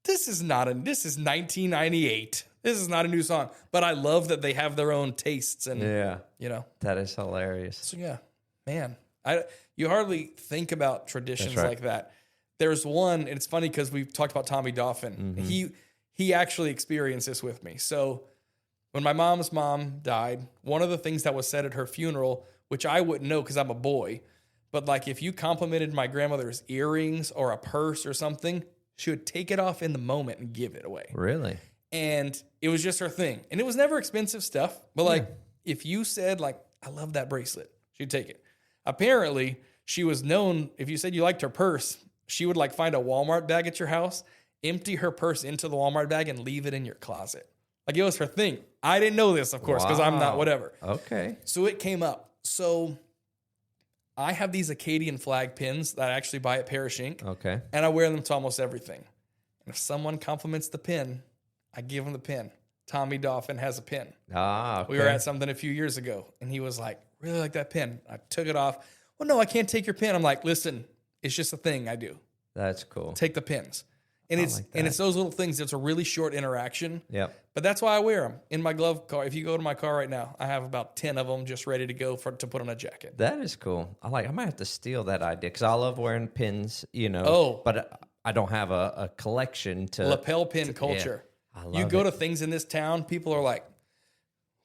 this is 1998. This is not a new song, but I love that they have their own tastes and, you know. That is hilarious. So yeah, man, you hardly think about traditions like that. There's one, and it's funny because we've talked about Tommy Dauphin. He actually experienced this with me. So when my mom's mom died, one of the things that was said at her funeral, which I wouldn't know because I'm a boy, but like if you complimented my grandmother's earrings or a purse or something, she would take it off in the moment and give it away. Really? And it was just her thing. And it was never expensive stuff. But like, if you said like, I love that bracelet, she'd take it. Apparently, she was known, if you said you liked her purse, she would like find a Walmart bag at your house, empty her purse into the Walmart bag and leave it in your closet. Like it was her thing. I didn't know this, of course, because I'm not whatever. Okay. So it came up. So I have these Acadian flag pins that I actually buy at Parish Inc. Okay. And I wear them to almost everything. And if someone compliments the pin, I give him the pin. Tommy Dauphin has a pin. Okay. We were at something a few years ago, and he was like, really like that pin. I took it off. Well, no, I can't take your pin. I'm like, listen, it's just a thing I do. That's cool. Take the pins. And it's those little things. It's a really short interaction. Yep. But that's why I wear them in my glove car. If you go to my car right now, I have about 10 of them just ready to go to put on a jacket. That is cool. I might have to steal that idea because I love wearing pins, you know. But I don't have a collection to lapel pin culture. Yeah, I love you go to things in this town, people are like,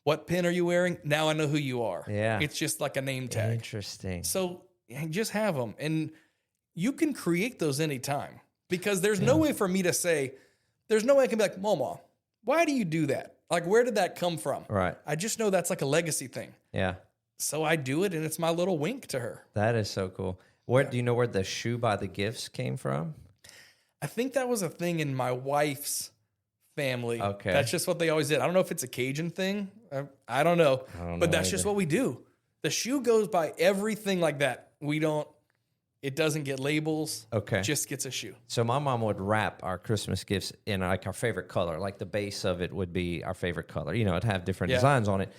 what pin are you wearing? Now I know who you are. Yeah. It's just like a name tag. Interesting. So just have them. And you can create those anytime. Because there's no way for me to say, there's no way I can be like, Mama, why do you do that? Like, where did that come from? Right. I just know that's like a legacy thing. Yeah. so I do it, and it's my little wink to her. That is so cool. Do you know where the shoe by the gifts came from? I think that was a thing in my wife's family. Okay. That's just what they always did. I don't know if it's a Cajun thing. I don't know. But that's just what we do. The shoe goes by everything like that. It doesn't get labels. Okay. It just gets a shoe. So my mom would wrap our Christmas gifts in like our favorite color. Like the base of it would be our favorite color. You know, it'd have different designs on it.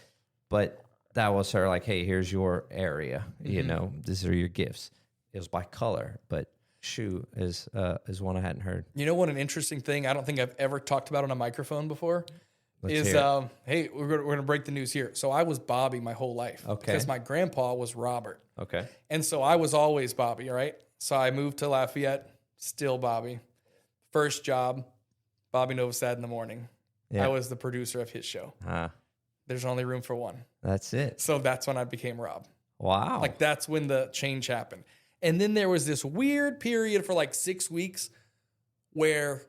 But that was her like, hey, here's your area. You know, these are your gifts. It was by color, but shoe is one I hadn't heard. You know what? An interesting thing I don't think I've ever talked about on a microphone before is, hey, we're going to break the news here. So I was Bobby my whole life. Okay. Because my grandpa was Robert. Okay. And so I was always Bobby, all right? So I moved to Lafayette, still Bobby. First job, Bobby Novosad in the morning. Yeah. I was the producer of his show. There's only room for one. That's it. So that's when I became Rob. Wow. Like that's when the change happened. And then there was this weird period for like 6 weeks where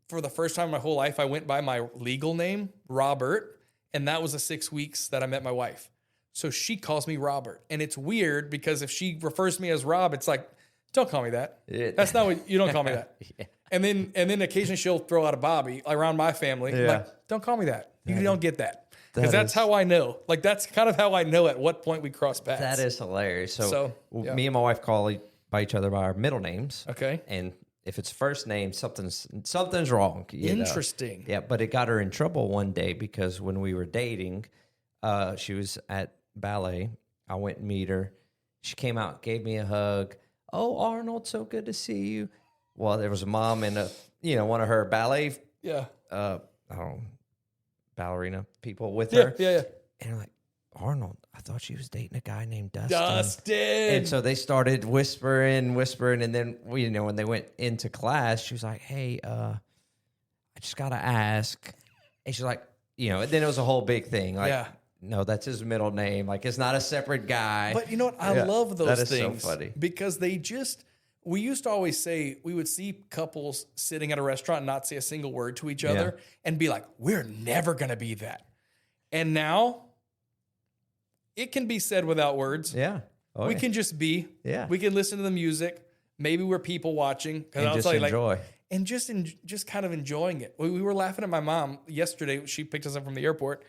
for the first time in my whole life, I went by my legal name, Robert. And that was the 6 weeks that I met my wife. So she calls me Robert. And it's weird because if she refers to me as Rob, it's like, don't call me that. That's not what, you don't call me that. Yeah. And then occasionally she'll throw out a Bobby around my family. Yeah. Like, don't call me that. You don't get that. Because that's how I know. Like, that's kind of how I know at what point we cross paths. That is hilarious. So me and my wife call by each other by our middle names. Okay. And if it's first name, something's wrong. Interesting. Yeah, but it got her in trouble one day because when we were dating, she was at ballet. I went and meet her. She came out, gave me a hug. Oh, Arnold, so good to see you. Well, there was a mom and one of her ballet, ballerina people with her. Yeah. And I'm like, Arnold, I thought she was dating a guy named Dustin. Dustin. And so they started whispering. And then, when they went into class, she was like, hey, I just got to ask. And she's like, and then it was a whole big thing. Like, no, that's his middle name. Like, it's not a separate guy. But you know what? I love those things. That is so funny. Because we used to always say, we would see couples sitting at a restaurant and not say a single word to each other and be like, we're never going to be that. And now it can be said without words. Yeah. We can just be. Yeah. We can listen to the music. Maybe we're people watching. And just enjoy. And just kind of enjoying it. We were laughing at my mom yesterday. She picked us up from the airport.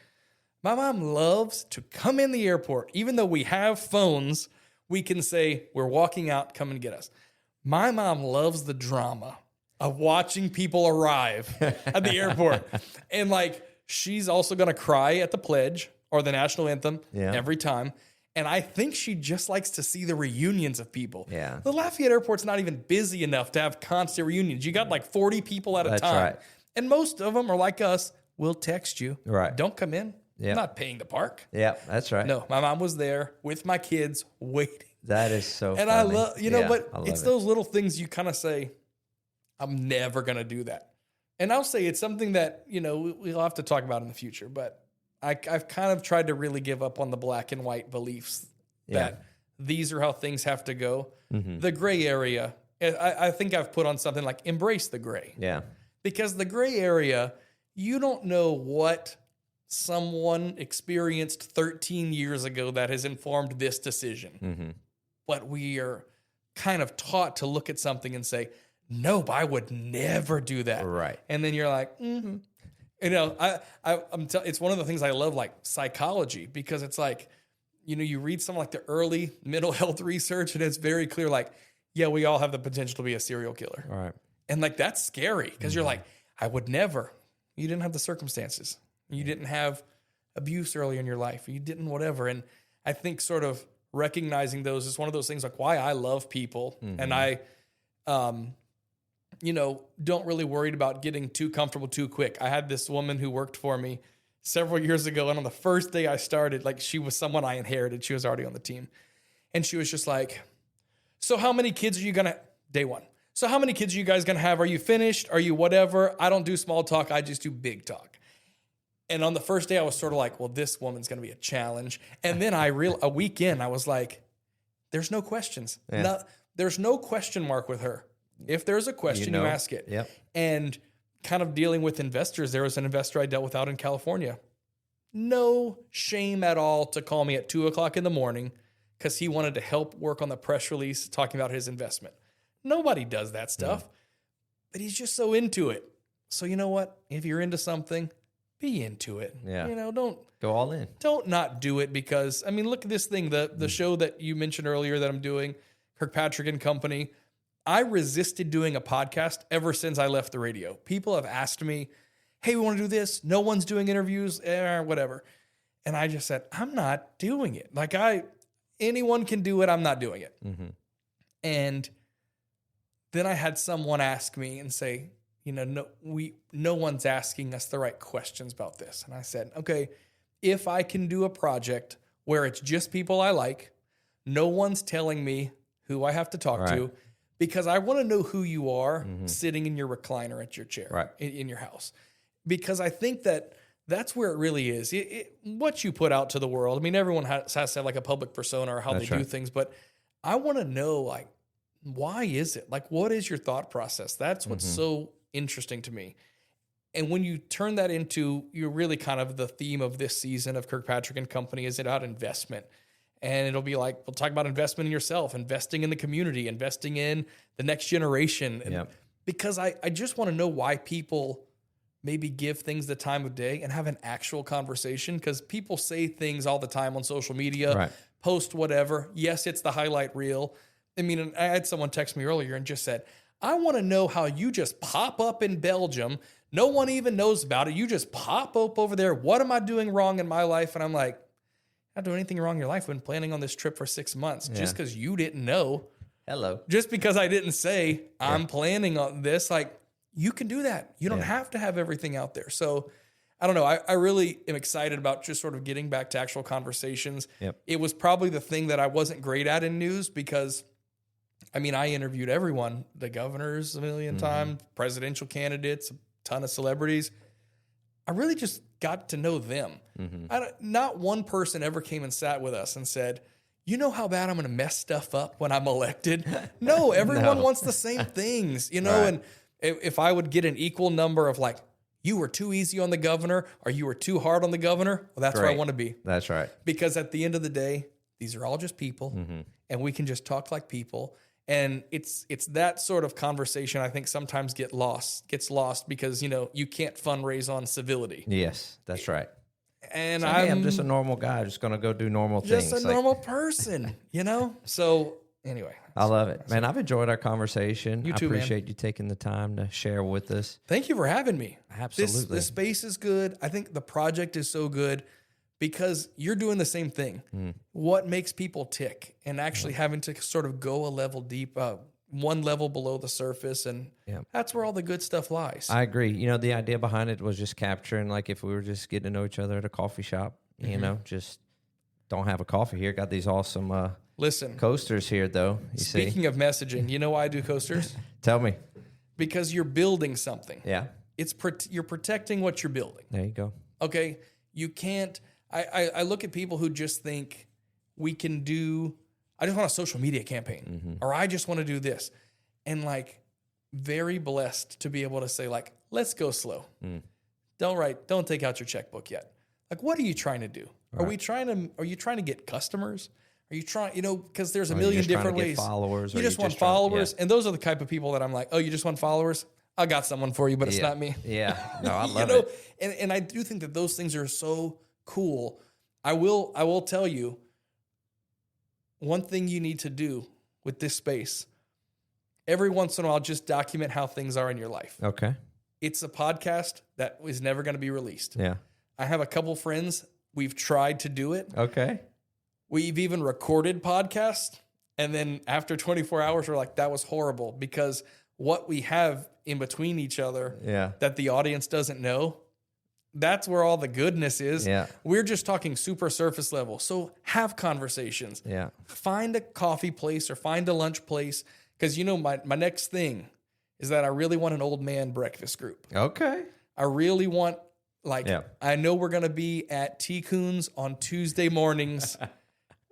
My mom loves to come in the airport. Even though we have phones, we can say, we're walking out, come and get us. My mom loves the drama of watching people arrive at the airport. And she's also going to cry at the pledge or the national anthem every time. And I think she just likes to see the reunions of people. Yeah. The Lafayette airport's not even busy enough to have constant reunions. You got 40 people at a time. Right. And most of them are like us. We'll text you. Right. Don't come in. Yeah. I'm not paying to park. Yeah, that's right. No, my mom was there with my kids waiting. That is so funny. And I love, but it's it. those little things you kind of say, I'm never going to do that. And I'll say it's something that, we'll have to talk about in the future. But I've kind of tried to really give up on the black and white beliefs that these are how things have to go. Mm-hmm. The gray area, I think I've put on something like embrace the gray. Yeah. Because the gray area, you don't know what someone experienced 13 years ago that has informed this decision. Mm-hmm. But we are kind of taught to look at something and say, no, I would never do that. Right. And then you're like, mm-hmm. It's one of the things I love, like psychology, because it's like, you read some like the early mental health research and it's very clear, like, yeah, we all have the potential to be a serial killer. Right. And that's scary because you're like, I would never. You didn't have the circumstances. You didn't have abuse early in your life. You didn't whatever. And I think sort of recognizing those is one of those things like why I love people. Mm-hmm. And I, don't really worried about getting too comfortable too quick. I had this woman who worked for me several years ago. And on the first day I started, she was someone I inherited. She was already on the team. And she was just like, so how many kids are you going to, day one. So how many kids are you guys going to have? Are you finished? Are you whatever? I don't do small talk. I just do big talk. And on the first day, I was sort of like, well, this woman's going to be a challenge. And then a week in, I was like, there's no questions. Yeah. No, there's no question mark with her. If there's a question, you ask it. Yep. And kind of dealing with investors, there was an investor I dealt with out in California. no shame at all to call me at 2:00 in the morning because he wanted to help work on the press release talking about his investment. Nobody does that stuff, but he's just so into it. So you know what? If you're into something, be into it. Yeah. Don't go all in. Don't not do it because, I mean, look at this thing, the show that you mentioned earlier that I'm doing, Kirkpatrick and Company. I resisted doing a podcast ever since I left the radio. People have asked me, hey, we want to do this. No one's doing interviews, whatever. And I just said, I'm not doing it. Like anyone can do it. I'm not doing it. Mm-hmm. And then I had someone ask me and say, no one's asking us the right questions about this. And I said, okay, if I can do a project where it's just people I like, no one's telling me who I have to talk to, because I want to know who you are sitting in your recliner at your chair in your house. Because I think that's where it really is. What you put out to the world. I mean, everyone has to have like a public persona or how they do things, but I want to know, like, why is it? Like, what is your thought process? That's what's so interesting to me. And when you turn that into, you're really kind of the theme of this season of Kirkpatrick and Company is about investment. And it'll be like, we'll talk about investment in yourself, investing in the community, investing in the next generation. And because I just want to know why people maybe give things the time of day and have an actual conversation. Because people say things all the time on social media, post whatever. Yes, it's the highlight reel. I mean, I had someone text me earlier and just said, I want to know how you just pop up in Belgium. No one even knows about it. You just pop up over there. What am I doing wrong in my life? And I'm like, not doing anything wrong in your life. I've been planning on this trip for 6 months just because you didn't know. Hello. Just because I didn't say I'm planning on this, like you can do that. You don't have to have everything out there. So I don't know. I really am excited about just sort of getting back to actual conversations. It was probably the thing that I wasn't great at in news because I mean, I interviewed everyone, the governors a million times, presidential candidates, a ton of celebrities. I really just got to know them. Not one person ever came and sat with us and said, you know how bad I'm going to mess stuff up when I'm elected? No, everyone wants the same things, and if I would get an equal number of like, you were too easy on the governor or you were too hard on the governor, well, that's where I want to be. That's right. Because at the end of the day, these are all just people and we can just talk like people. And it's that sort of conversation I think sometimes gets lost because, you can't fundraise on civility. Yes, that's right. And so, I'm just a normal guy, just going to go do normal things. Just a normal person, So anyway. I love it. Man, I've enjoyed our conversation. You too, I appreciate you taking the time to share with us. Thank you for having me. Absolutely. This space is good. I think the project is so good because you're doing the same thing. What makes people tick and actually having to sort of go a level deep, one level below the surface. And that's where all the good stuff lies. I agree. The idea behind it was just capturing, like if we were just getting to know each other at a coffee shop, just don't have a coffee here. Got these awesome coasters here, though. Speaking of messaging, you know why I do coasters? Tell me. Because you're building something. Yeah. You're protecting what you're building. There you go. Okay. You can't. I look at people who just think I just want a social media campaign or I just want to do this. And like very blessed to be able to say like, let's go slow. Don't take out your checkbook yet. Like, what are you trying to do? Right. Are you trying to get customers? Are you trying, because there's a million different ways. Followers. You just want followers. And those are the type of people that I'm like, oh, you just want followers? I got someone for you, but it's not me. Yeah. No, I love it. And I do think that those things are so cool. I will tell you one thing you need to do with this space. Every once in a while, just document how things are in your life. Okay. It's a podcast that is never going to be released. Yeah. I have a couple friends. We've tried to do it. Okay. We've even recorded podcasts. And then after 24 hours, we're like, that was horrible because what we have in between each other that the audience doesn't know, that's where all the goodness is. Yeah. We're just talking super surface level. So have conversations. Yeah. Find a coffee place or find a lunch place. Because, my next thing is that I really want an old man breakfast group. Okay. I really want, I know we're going to be at T-Coons on Tuesday mornings.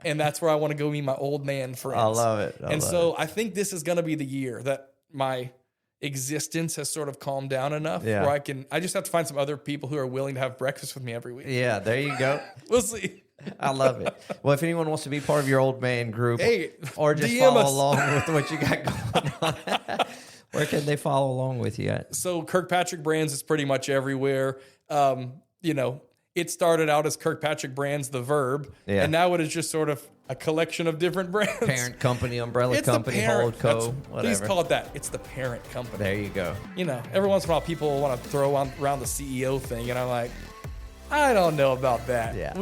And that's where I want to go meet my old man friends. I love it. I think this is going to be the year that my existence has sort of calmed down enough where I just have to find some other people who are willing to have breakfast with me every week. Yeah, there you go. We'll see. I love it. Well, if anyone wants to be part of your old man group or just DM follow us. along with what you got going on, where can they follow along with you at? So Kirkpatrick Brands is pretty much everywhere. It started out as Kirkpatrick Brands, the verb, and now it is just sort of a collection of different brands. Parent company, umbrella company, holdco, whatever. Please call it that. It's the parent company. There you go. Every once in a while people want to throw around the CEO thing, and I'm like, I don't know about that. Yeah.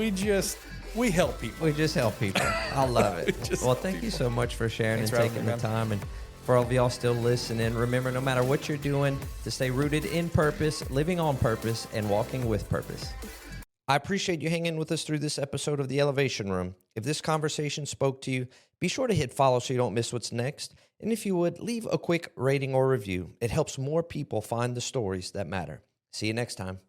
We help people. We just help people. I love it. Well, thank you so much for sharing and taking the time. And for all of y'all still listening, remember, no matter what you're doing, to stay rooted in purpose, living on purpose, and walking with purpose. I appreciate you hanging with us through this episode of The Elevation Room. If this conversation spoke to you, be sure to hit follow so you don't miss what's next. And if you would, leave a quick rating or review. It helps more people find the stories that matter. See you next time.